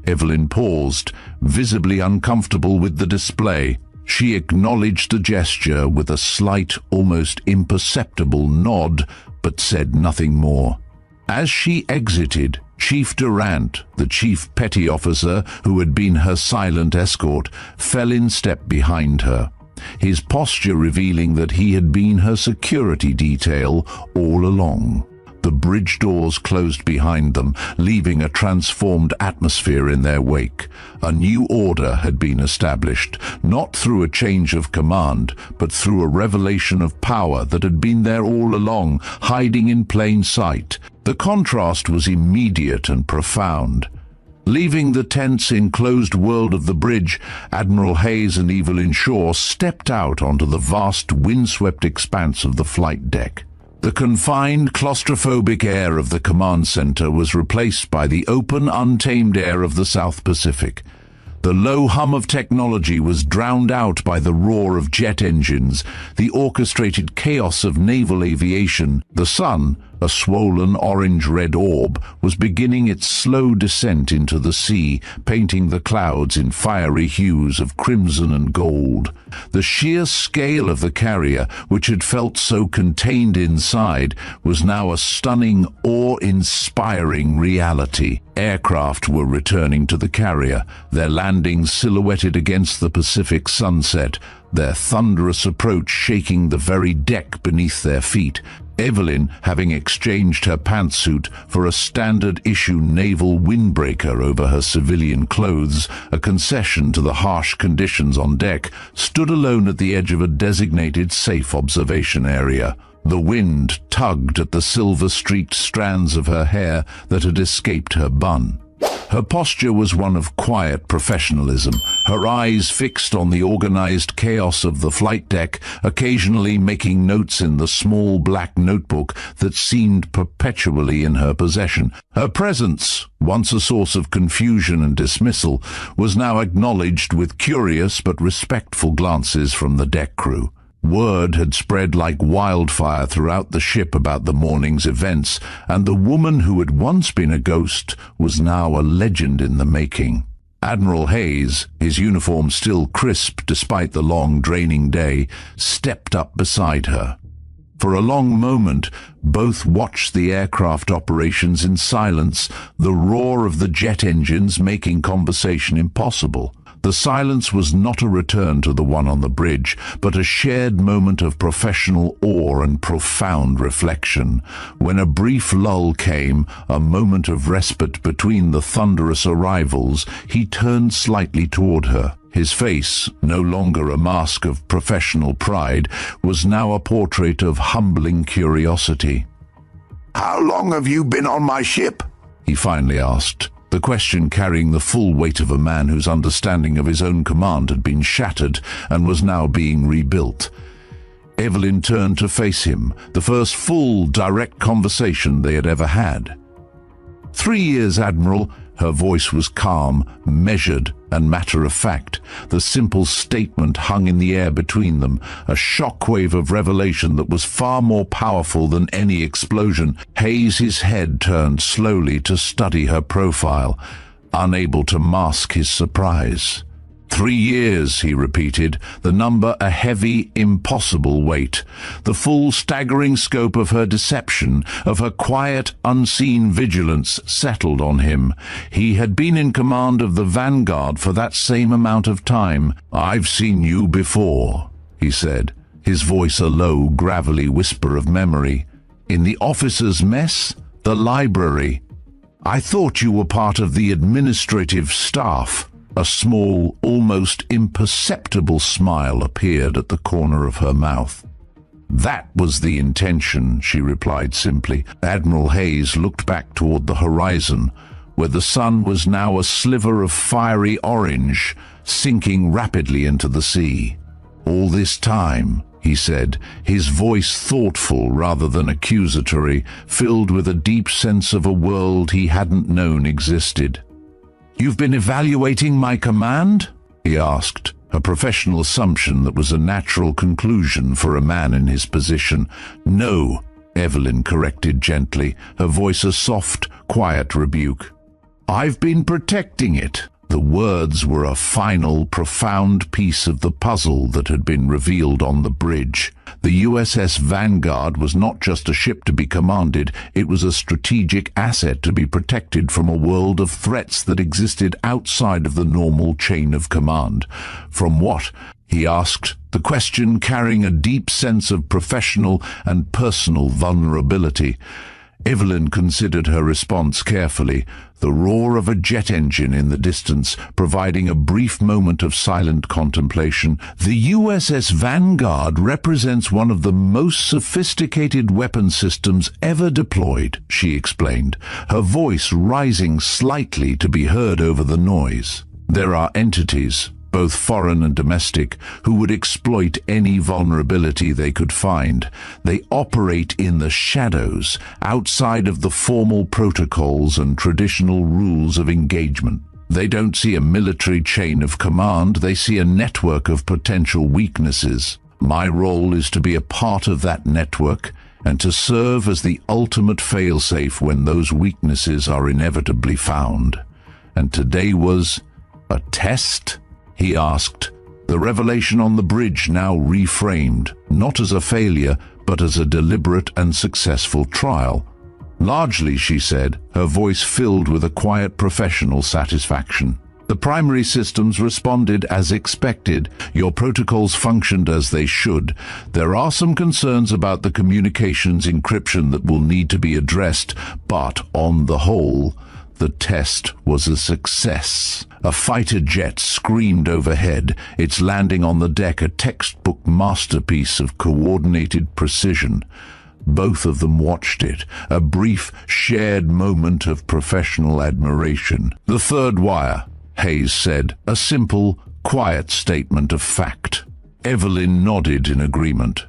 Evelyn paused, visibly uncomfortable with the display. She acknowledged the gesture with a slight, almost imperceptible nod, but said nothing more. As she exited, Chief Durant, the chief petty officer who had been her silent escort, fell in step behind her, his posture revealing that he had been her security detail all along. The bridge doors closed behind them, leaving a transformed atmosphere in their wake. A new order had been established, not through a change of command, but through a revelation of power that had been there all along, hiding in plain sight. The contrast was immediate and profound. Leaving the tense, enclosed world of the bridge, Admiral Hayes and Evelyn Shaw stepped out onto the vast, windswept expanse of the flight deck. The confined, claustrophobic air of the command center was replaced by the open, untamed air of the South Pacific. The low hum of technology was drowned out by the roar of jet engines, the orchestrated chaos of naval aviation. The sun, a swollen orange-red orb, was beginning its slow descent into the sea, painting the clouds in fiery hues of crimson and gold. The sheer scale of the carrier, which had felt so contained inside, was now a stunning, awe-inspiring reality. Aircraft were returning to the carrier, their landings silhouetted against the Pacific sunset, their thunderous approach shaking the very deck beneath their feet. Evelyn, having exchanged her pantsuit for a standard-issue naval windbreaker over her civilian clothes, a concession to the harsh conditions on deck, stood alone at the edge of a designated safe observation area. The wind tugged at the silver-streaked strands of her hair that had escaped her bun. Her posture was one of quiet professionalism, her eyes fixed on the organized chaos of the flight deck, occasionally making notes in the small black notebook that seemed perpetually in her possession. Her presence, once a source of confusion and dismissal, was now acknowledged with curious but respectful glances from the deck crew. Word had spread like wildfire throughout the ship about the morning's events, and the woman who had once been a ghost was now a legend in the making. Admiral Hayes, his uniform still crisp despite the long, draining day, stepped up beside her. For a long moment, both watched the aircraft operations in silence, the roar of the jet engines making conversation impossible. The silence was not a return to the one on the bridge, but a shared moment of professional awe and profound reflection. When a brief lull came, a moment of respite between the thunderous arrivals, he turned slightly toward her. His face, no longer a mask of professional pride, was now a portrait of humbling curiosity. "How long have you been on my ship?" he finally asked, the question carrying the full weight of a man whose understanding of his own command had been shattered and was now being rebuilt. Evelyn turned to face him, the first full, direct conversation they had ever had. 3 years, Admiral." Her voice was calm, measured, and matter-of-fact. The simple statement hung in the air between them, a shockwave of revelation that was far more powerful than any explosion. Hayes' head turned slowly to study her profile, unable to mask his surprise. 3 years, he repeated, the number a heavy, impossible weight. The full, staggering scope of her deception, of her quiet, unseen vigilance, settled on him. He had been in command of the Vanguard for that same amount of time. "I've seen you before," he said, his voice a low, gravelly whisper of memory. "In the officers' mess? The library? I thought you were part of the administrative staff." A small, almost imperceptible smile appeared at the corner of her mouth. "That was the intention," she replied simply. Admiral Hayes looked back toward the horizon, where the sun was now a sliver of fiery orange, sinking rapidly into the sea. "All this time," he said, his voice thoughtful rather than accusatory, filled with a deep sense of a world he hadn't known existed. "You've been evaluating my command?" he asked, a professional assumption that was a natural conclusion for a man in his position. "No," Evelyn corrected gently, her voice a soft, quiet rebuke. "I've been protecting it." The words were a final, profound piece of the puzzle that had been revealed on the bridge. The USS Vanguard was not just a ship to be commanded, it was a strategic asset to be protected from a world of threats that existed outside of the normal chain of command. "From what?" he asked, the question carrying a deep sense of professional and personal vulnerability. Evelyn considered her response carefully, the roar of a jet engine in the distance providing a brief moment of silent contemplation. "The USS Vanguard represents one of the most sophisticated weapon systems ever deployed," she explained, her voice rising slightly to be heard over the noise. "There are entities, both foreign and domestic, who would exploit any vulnerability they could find. They operate in the shadows, outside of the formal protocols and traditional rules of engagement. They don't see a military chain of command, they see a network of potential weaknesses. My role is to be a part of that network and to serve as the ultimate failsafe when those weaknesses are inevitably found. And today was a test?" he asked, the revelation on the bridge now reframed, not as a failure, but as a deliberate and successful trial. "Largely," she said, her voice filled with a quiet professional satisfaction. "The primary systems responded as expected. Your protocols functioned as they should. There are some concerns about the communications encryption that will need to be addressed, but on the whole, the test was a success." A fighter jet screamed overhead, its landing on the deck a textbook masterpiece of coordinated precision. Both of them watched it, a brief, shared moment of professional admiration. "The third wire," Hayes said, a simple, quiet statement of fact. Evelyn nodded in agreement.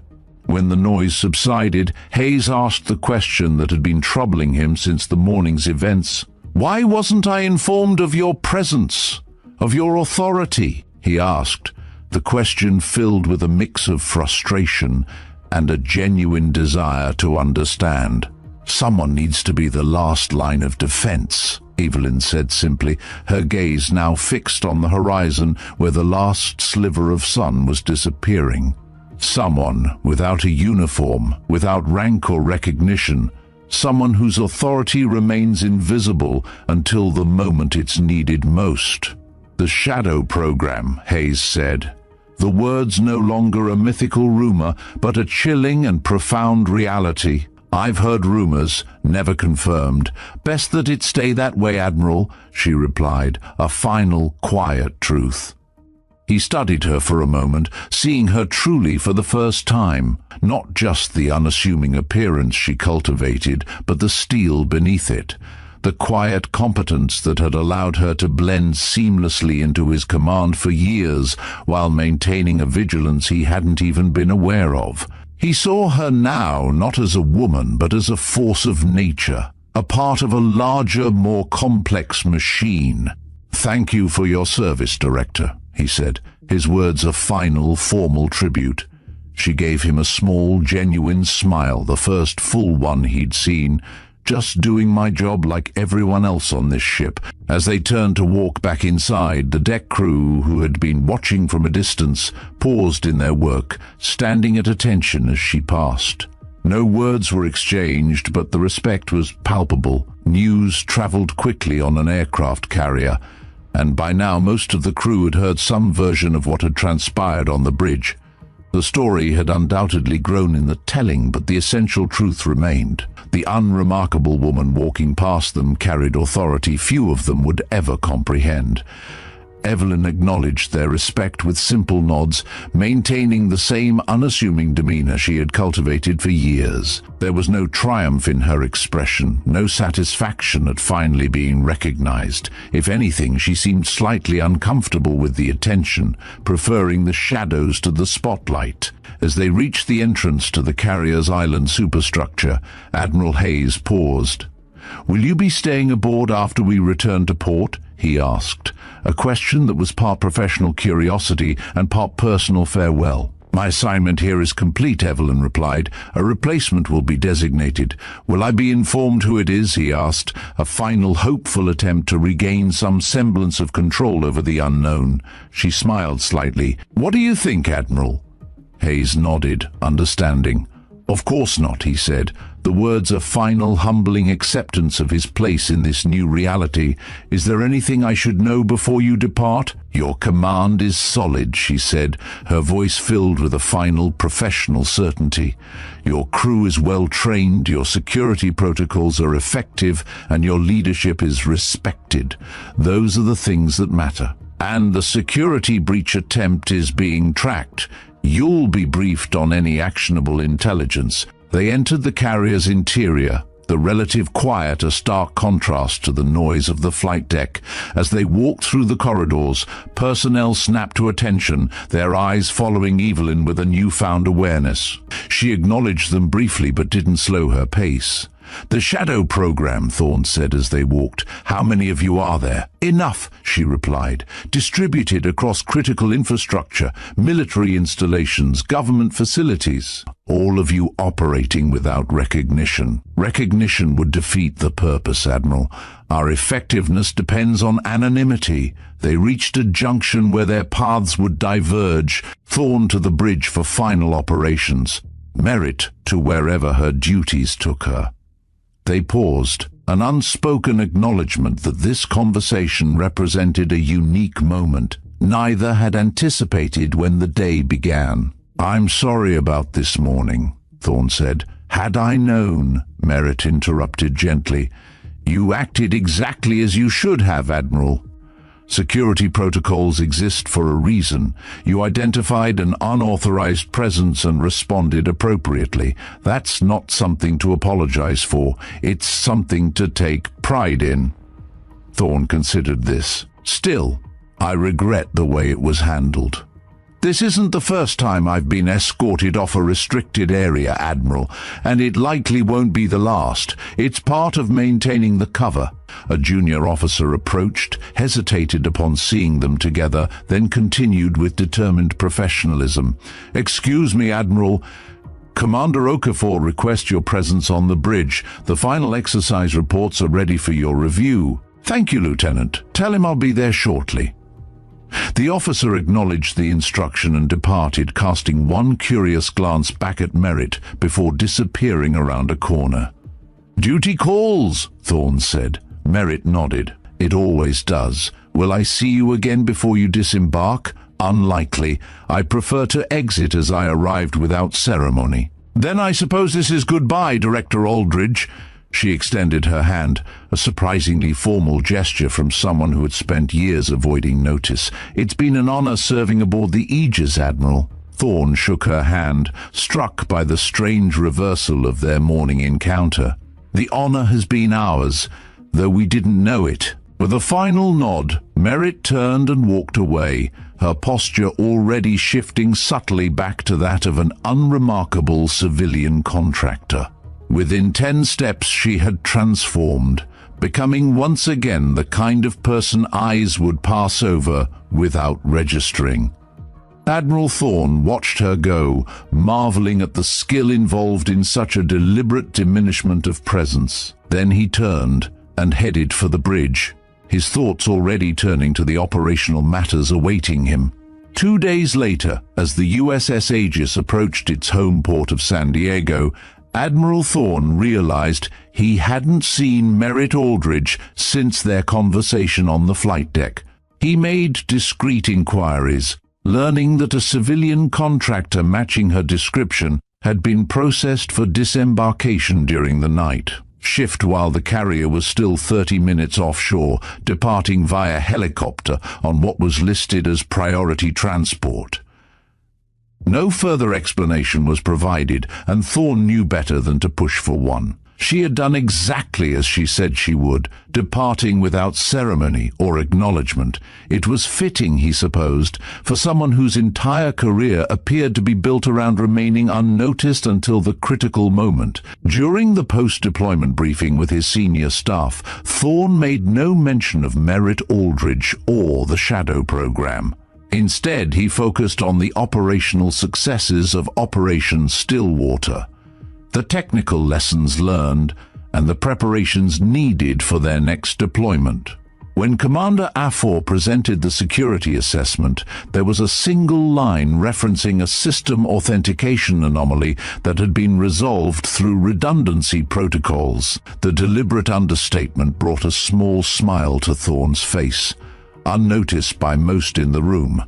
When the noise subsided, Hayes asked the question that had been troubling him since the morning's events. "Why wasn't I informed of your presence, of your authority?" he asked, the question filled with a mix of frustration and a genuine desire to understand. Someone needs to be the last line of defense, Evelyn said simply, her gaze now fixed on the horizon where the last sliver of sun was disappearing. Someone without a uniform, without rank or recognition, someone whose authority remains invisible until the moment it's needed most. The Shadow Program, Hayes said. The words no longer a mythical rumor, but a chilling and profound reality. I've heard rumors, never confirmed. Best that it stay that way, Admiral, she replied, a final, quiet truth. He studied her for a moment, seeing her truly for the first time, not just the unassuming appearance she cultivated, but the steel beneath it, the quiet competence that had allowed her to blend seamlessly into his command for years while maintaining a vigilance he hadn't even been aware of. He saw her now not as a woman, but as a force of nature, a part of a larger, more complex machine. "Thank you for your service, Director," he said, his words a final, formal tribute. She gave him a small, genuine smile, the first full one he'd seen. "Just doing my job like everyone else on this ship." As they turned to walk back inside, the deck crew, who had been watching from a distance, paused in their work, standing at attention as she passed. No words were exchanged, but the respect was palpable. News traveled quickly on an aircraft carrier, and by now most of the crew had heard some version of what had transpired on the bridge. The story had undoubtedly grown in the telling, but the essential truth remained. The unremarkable woman walking past them carried authority few of them would ever comprehend. Evelyn acknowledged their respect with simple nods, maintaining the same unassuming demeanor she had cultivated for years. There was no triumph in her expression, no satisfaction at finally being recognized. If anything, she seemed slightly uncomfortable with the attention, preferring the shadows to the spotlight. As they reached the entrance to the carrier's island superstructure, Admiral Hayes paused. "Will you be staying aboard after we return to port?" he asked, a question that was part professional curiosity and part personal farewell. "My assignment here is complete," Evelyn replied. "A replacement will be designated." "Will I be informed who it is?" he asked, a final hopeful attempt to regain some semblance of control over the unknown. She smiled slightly. "What do you think, Admiral?" Hayes nodded, understanding. "Of course not," he said, the words a final, humbling acceptance of his place in this new reality. "Is there anything I should know before you depart?" "Your command is solid," she said, her voice filled with a final, professional certainty. "Your crew is well trained, your security protocols are effective, and your leadership is respected. Those are the things that matter. And the security breach attempt is being tracked. You'll be briefed on any actionable intelligence." They entered the carrier's interior, the relative quiet a stark contrast to the noise of the flight deck. As they walked through the corridors, personnel snapped to attention, their eyes following Evelyn with a newfound awareness. She acknowledged them briefly but didn't slow her pace. "The Shadow Program," Thorne said as they walked. "How many of you are there?" "Enough," she replied. "Distributed across critical infrastructure, military installations, government facilities. All of you operating without recognition. Recognition would defeat the purpose, Admiral. Our effectiveness depends on anonymity." They reached a junction where their paths would diverge, Thorne to the bridge for final operations, Merit to wherever her duties took her. They paused, an unspoken acknowledgement that this conversation represented a unique moment neither had anticipated when the day began. "I'm sorry about this morning," Thorne said. "Had I known," Merit interrupted gently. "You acted exactly as you should have, Admiral. Security protocols exist for a reason. You identified an unauthorized presence and responded appropriately. That's not something to apologize for. It's something to take pride in." Thorne considered this. "Still, I regret the way it was handled." "This isn't the first time I've been escorted off a restricted area, Admiral, and it likely won't be the last. It's part of maintaining the cover." A junior officer approached, hesitated upon seeing them together, then continued with determined professionalism. "Excuse me, Admiral. Commander Okafor requests your presence on the bridge. The final exercise reports are ready for your review. Thank you, Lieutenant. Tell him I'll be there shortly. The officer acknowledged the instruction and departed, casting one curious glance back at Merritt before disappearing around a corner. "Duty calls," Thorne said. Merritt nodded. "It always does. Will I see you again before you disembark? Unlikely. I prefer to exit as I arrived without ceremony." "Then I suppose this is goodbye, Director Aldridge." She extended her hand, a surprisingly formal gesture from someone who had spent years avoiding notice. "It's been an honor serving aboard the Aegis, Admiral." Thorne shook her hand, struck by the strange reversal of their morning encounter. "The honor has been ours, though we didn't know it." With a final nod, Merritt turned and walked away, her posture already shifting subtly back to that of an unremarkable civilian contractor. Within 10 steps she had transformed, becoming once again the kind of person eyes would pass over without registering. Admiral Thorne watched her go, marveling at the skill involved in such a deliberate diminishment of presence. Then he turned and headed for the bridge, his thoughts already turning to the operational matters awaiting him. 2 days later, as the USS Aegis approached its home port of San Diego, Admiral Thorne realized he hadn't seen Merritt Aldridge since their conversation on the flight deck. He made discreet inquiries, learning that a civilian contractor matching her description had been processed for disembarkation during the night shift while the carrier was still 30 minutes offshore, departing via helicopter on what was listed as priority transport. No further explanation was provided, and Thorne knew better than to push for one. She had done exactly as she said she would, departing without ceremony or acknowledgement. It was fitting, he supposed, for someone whose entire career appeared to be built around remaining unnoticed until the critical moment. During the post-deployment briefing with his senior staff, Thorne made no mention of Merritt Aldridge or the Shadow program. Instead, he focused on the operational successes of Operation Stillwater, the technical lessons learned, and the preparations needed for their next deployment. When Commander Afor presented the security assessment, there was a single line referencing a system authentication anomaly that had been resolved through redundancy protocols. The deliberate understatement brought a small smile to Thorne's face, unnoticed by most in the room.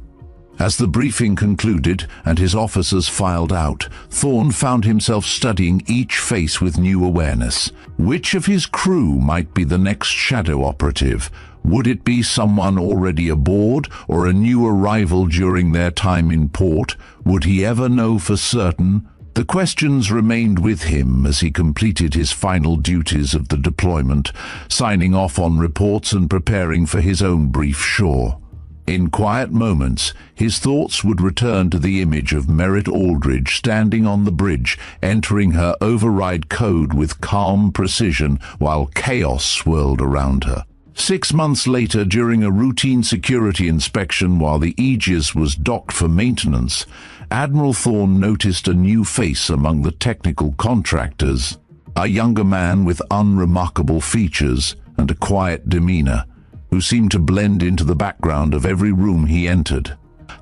As the briefing concluded and his officers filed out, Thorne found himself studying each face with new awareness. Which of his crew might be the next Shadow operative? Would it be someone already aboard or a new arrival during their time in port? Would he ever know for certain? The questions remained with him as he completed his final duties of the deployment, signing off on reports and preparing for his own brief shore. In quiet moments, his thoughts would return to the image of Merritt Aldridge standing on the bridge, entering her override code with calm precision while chaos swirled around her. 6 months later, during a routine security inspection while the Aegis was docked for maintenance, Admiral Thorne noticed a new face among the technical contractors, a younger man with unremarkable features and a quiet demeanor, who seemed to blend into the background of every room he entered.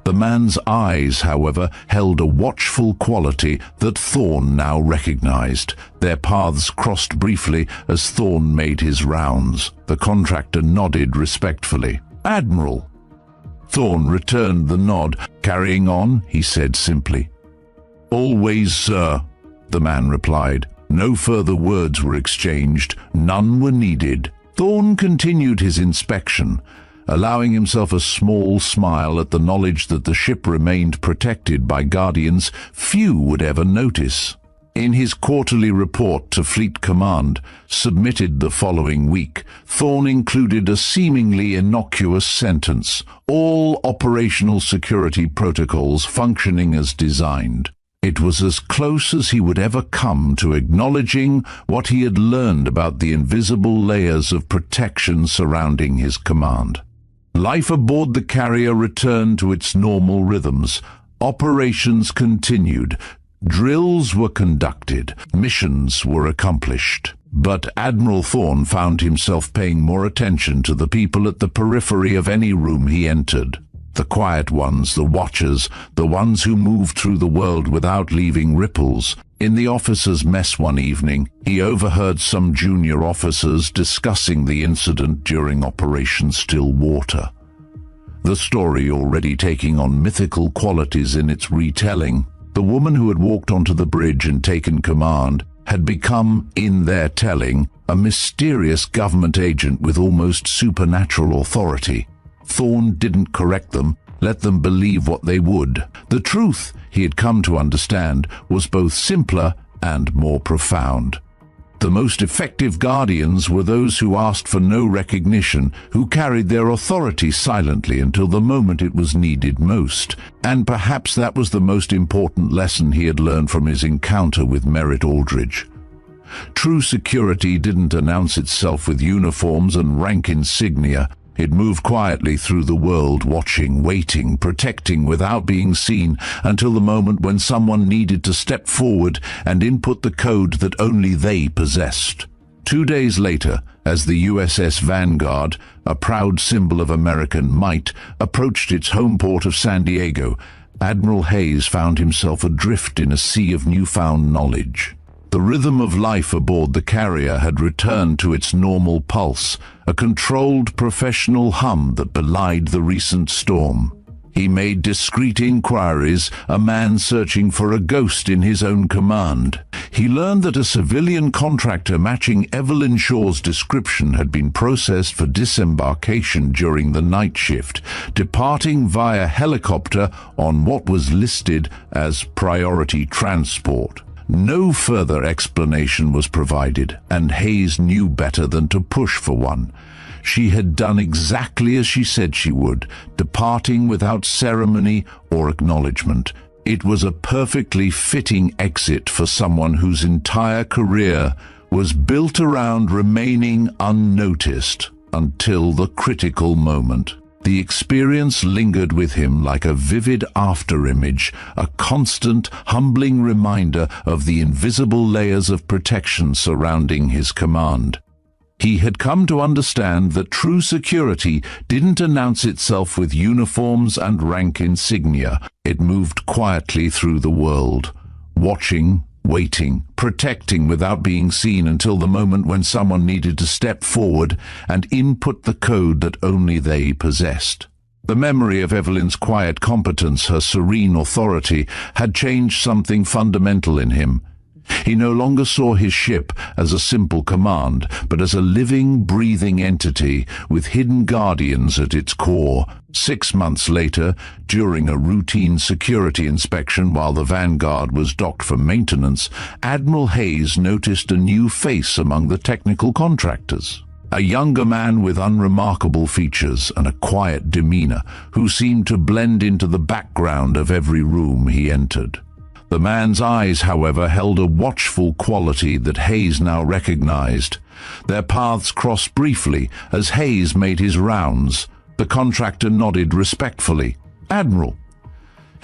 The man's eyes, however, held a watchful quality that Thorne now recognized. Their paths crossed briefly as Thorne made his rounds. The contractor nodded respectfully. "Admiral." Thorne returned the nod. "Carrying on," he said simply. "Always, sir," the man replied. No further words were exchanged. None were needed. Thorne continued his inspection, allowing himself a small smile at the knowledge that the ship remained protected by guardians few would ever notice. In his quarterly report to Fleet Command, submitted the following week, Thorne included a seemingly innocuous sentence: "All operational security protocols functioning as designed." It was as close as he would ever come to acknowledging what he had learned about the invisible layers of protection surrounding his command. Life aboard the carrier returned to its normal rhythms. Operations continued, Drills were conducted, missions were accomplished. But Admiral Thorne found himself paying more attention to the people at the periphery of any room he entered. The quiet ones, the watchers, the ones who moved through the world without leaving ripples. In the officers' mess one evening, he overheard some junior officers discussing the incident during Operation Stillwater. The story already taking on mythical qualities in its retelling, the woman who had walked onto the bridge and taken command had become, in their telling, a mysterious government agent with almost supernatural authority. Thorne didn't correct them, let them believe what they would. The truth, he had come to understand, was both simpler and more profound. The most effective guardians were those who asked for no recognition, who carried their authority silently until the moment it was needed most. And perhaps that was the most important lesson he had learned from his encounter with Merritt Aldridge. True security didn't announce itself with uniforms and rank insignia. It moved quietly through the world, watching, waiting, protecting without being seen, until the moment when someone needed to step forward and input the code that only they possessed. 2 days later, as the USS Vanguard, a proud symbol of American might, approached its home port of San Diego, Admiral Hayes found himself adrift in a sea of newfound knowledge. The rhythm of life aboard the carrier had returned to its normal pulse, a controlled professional hum that belied the recent storm. He made discreet inquiries, a man searching for a ghost in his own command. He learned that a civilian contractor matching Evelyn Shaw's description had been processed for disembarkation during the night shift, departing via helicopter on what was listed as priority transport. No further explanation was provided, and Hayes knew better than to push for one. She had done exactly as she said she would, departing without ceremony or acknowledgement. It was a perfectly fitting exit for someone whose entire career was built around remaining unnoticed until the critical moment. The experience lingered with him like a vivid afterimage, a constant, humbling reminder of the invisible layers of protection surrounding his command. He had come to understand that true security didn't announce itself with uniforms and rank insignia. It moved quietly through the world, watching, waiting, protecting without being seen until the moment when someone needed to step forward and input the code that only they possessed. The memory of Evelyn's quiet competence, her serene authority, had changed something fundamental in him. He no longer saw his ship as a simple command, but as a living, breathing entity with hidden guardians at its core. 6 months later, during a routine security inspection while the Vanguard was docked for maintenance, Admiral Hayes noticed a new face among the technical contractors. A younger man with unremarkable features and a quiet demeanor, who seemed to blend into the background of every room he entered. The man's eyes, however, held a watchful quality that Hayes now recognized. Their paths crossed briefly as Hayes made his rounds. The contractor nodded respectfully. "Admiral."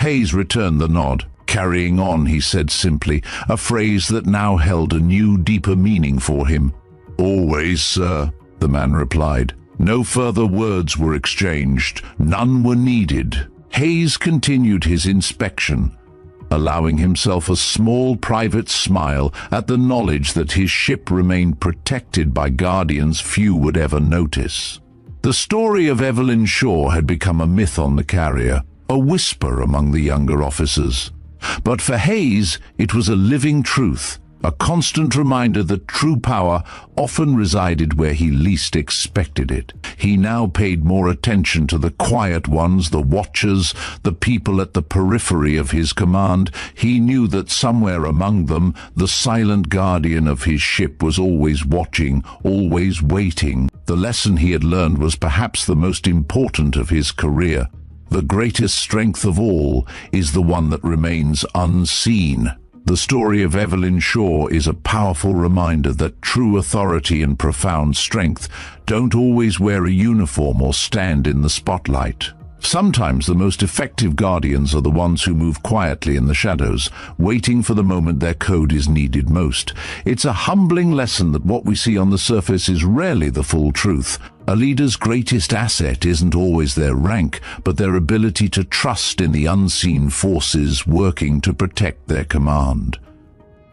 Hayes returned the nod. "Carrying on," he said simply, a phrase that now held a new, deeper meaning for him. "Always, sir," the man replied. No further words were exchanged. None were needed. Hayes continued his inspection, allowing himself a small private smile at the knowledge that his ship remained protected by guardians few would ever notice. The story of Evelyn Shaw had become a myth on the carrier, a whisper among the younger officers. But for Hayes, it was a living truth, a constant reminder that true power often resided where he least expected it. He now paid more attention to the quiet ones, the watchers, the people at the periphery of his command. He knew that somewhere among them, the silent guardian of his ship was always watching, always waiting. The lesson he had learned was perhaps the most important of his career. The greatest strength of all is the one that remains unseen. The story of Evelyn Shaw is a powerful reminder that true authority and profound strength don't always wear a uniform or stand in the spotlight. Sometimes the most effective guardians are the ones who move quietly in the shadows, waiting for the moment their code is needed most. It's a humbling lesson that what we see on the surface is rarely the full truth. A leader's greatest asset isn't always their rank, but their ability to trust in the unseen forces working to protect their command.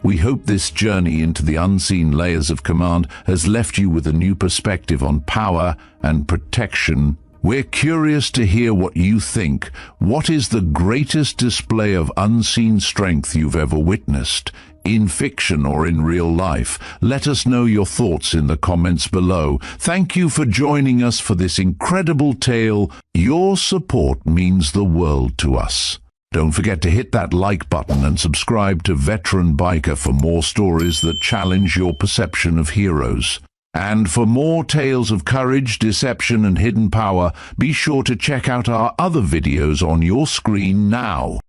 We hope this journey into the unseen layers of command has left you with a new perspective on power and protection. We're curious to hear what you think. What is the greatest display of unseen strength you've ever witnessed, in fiction or in real life? Let us know your thoughts in the comments below. Thank you for joining us for this incredible tale. Your support means the world to us. Don't forget to hit that like button and subscribe to Veteran Biker for more stories that challenge your perception of heroes. And for more tales of courage, deception, and hidden power, be sure to check out our other videos on your screen now.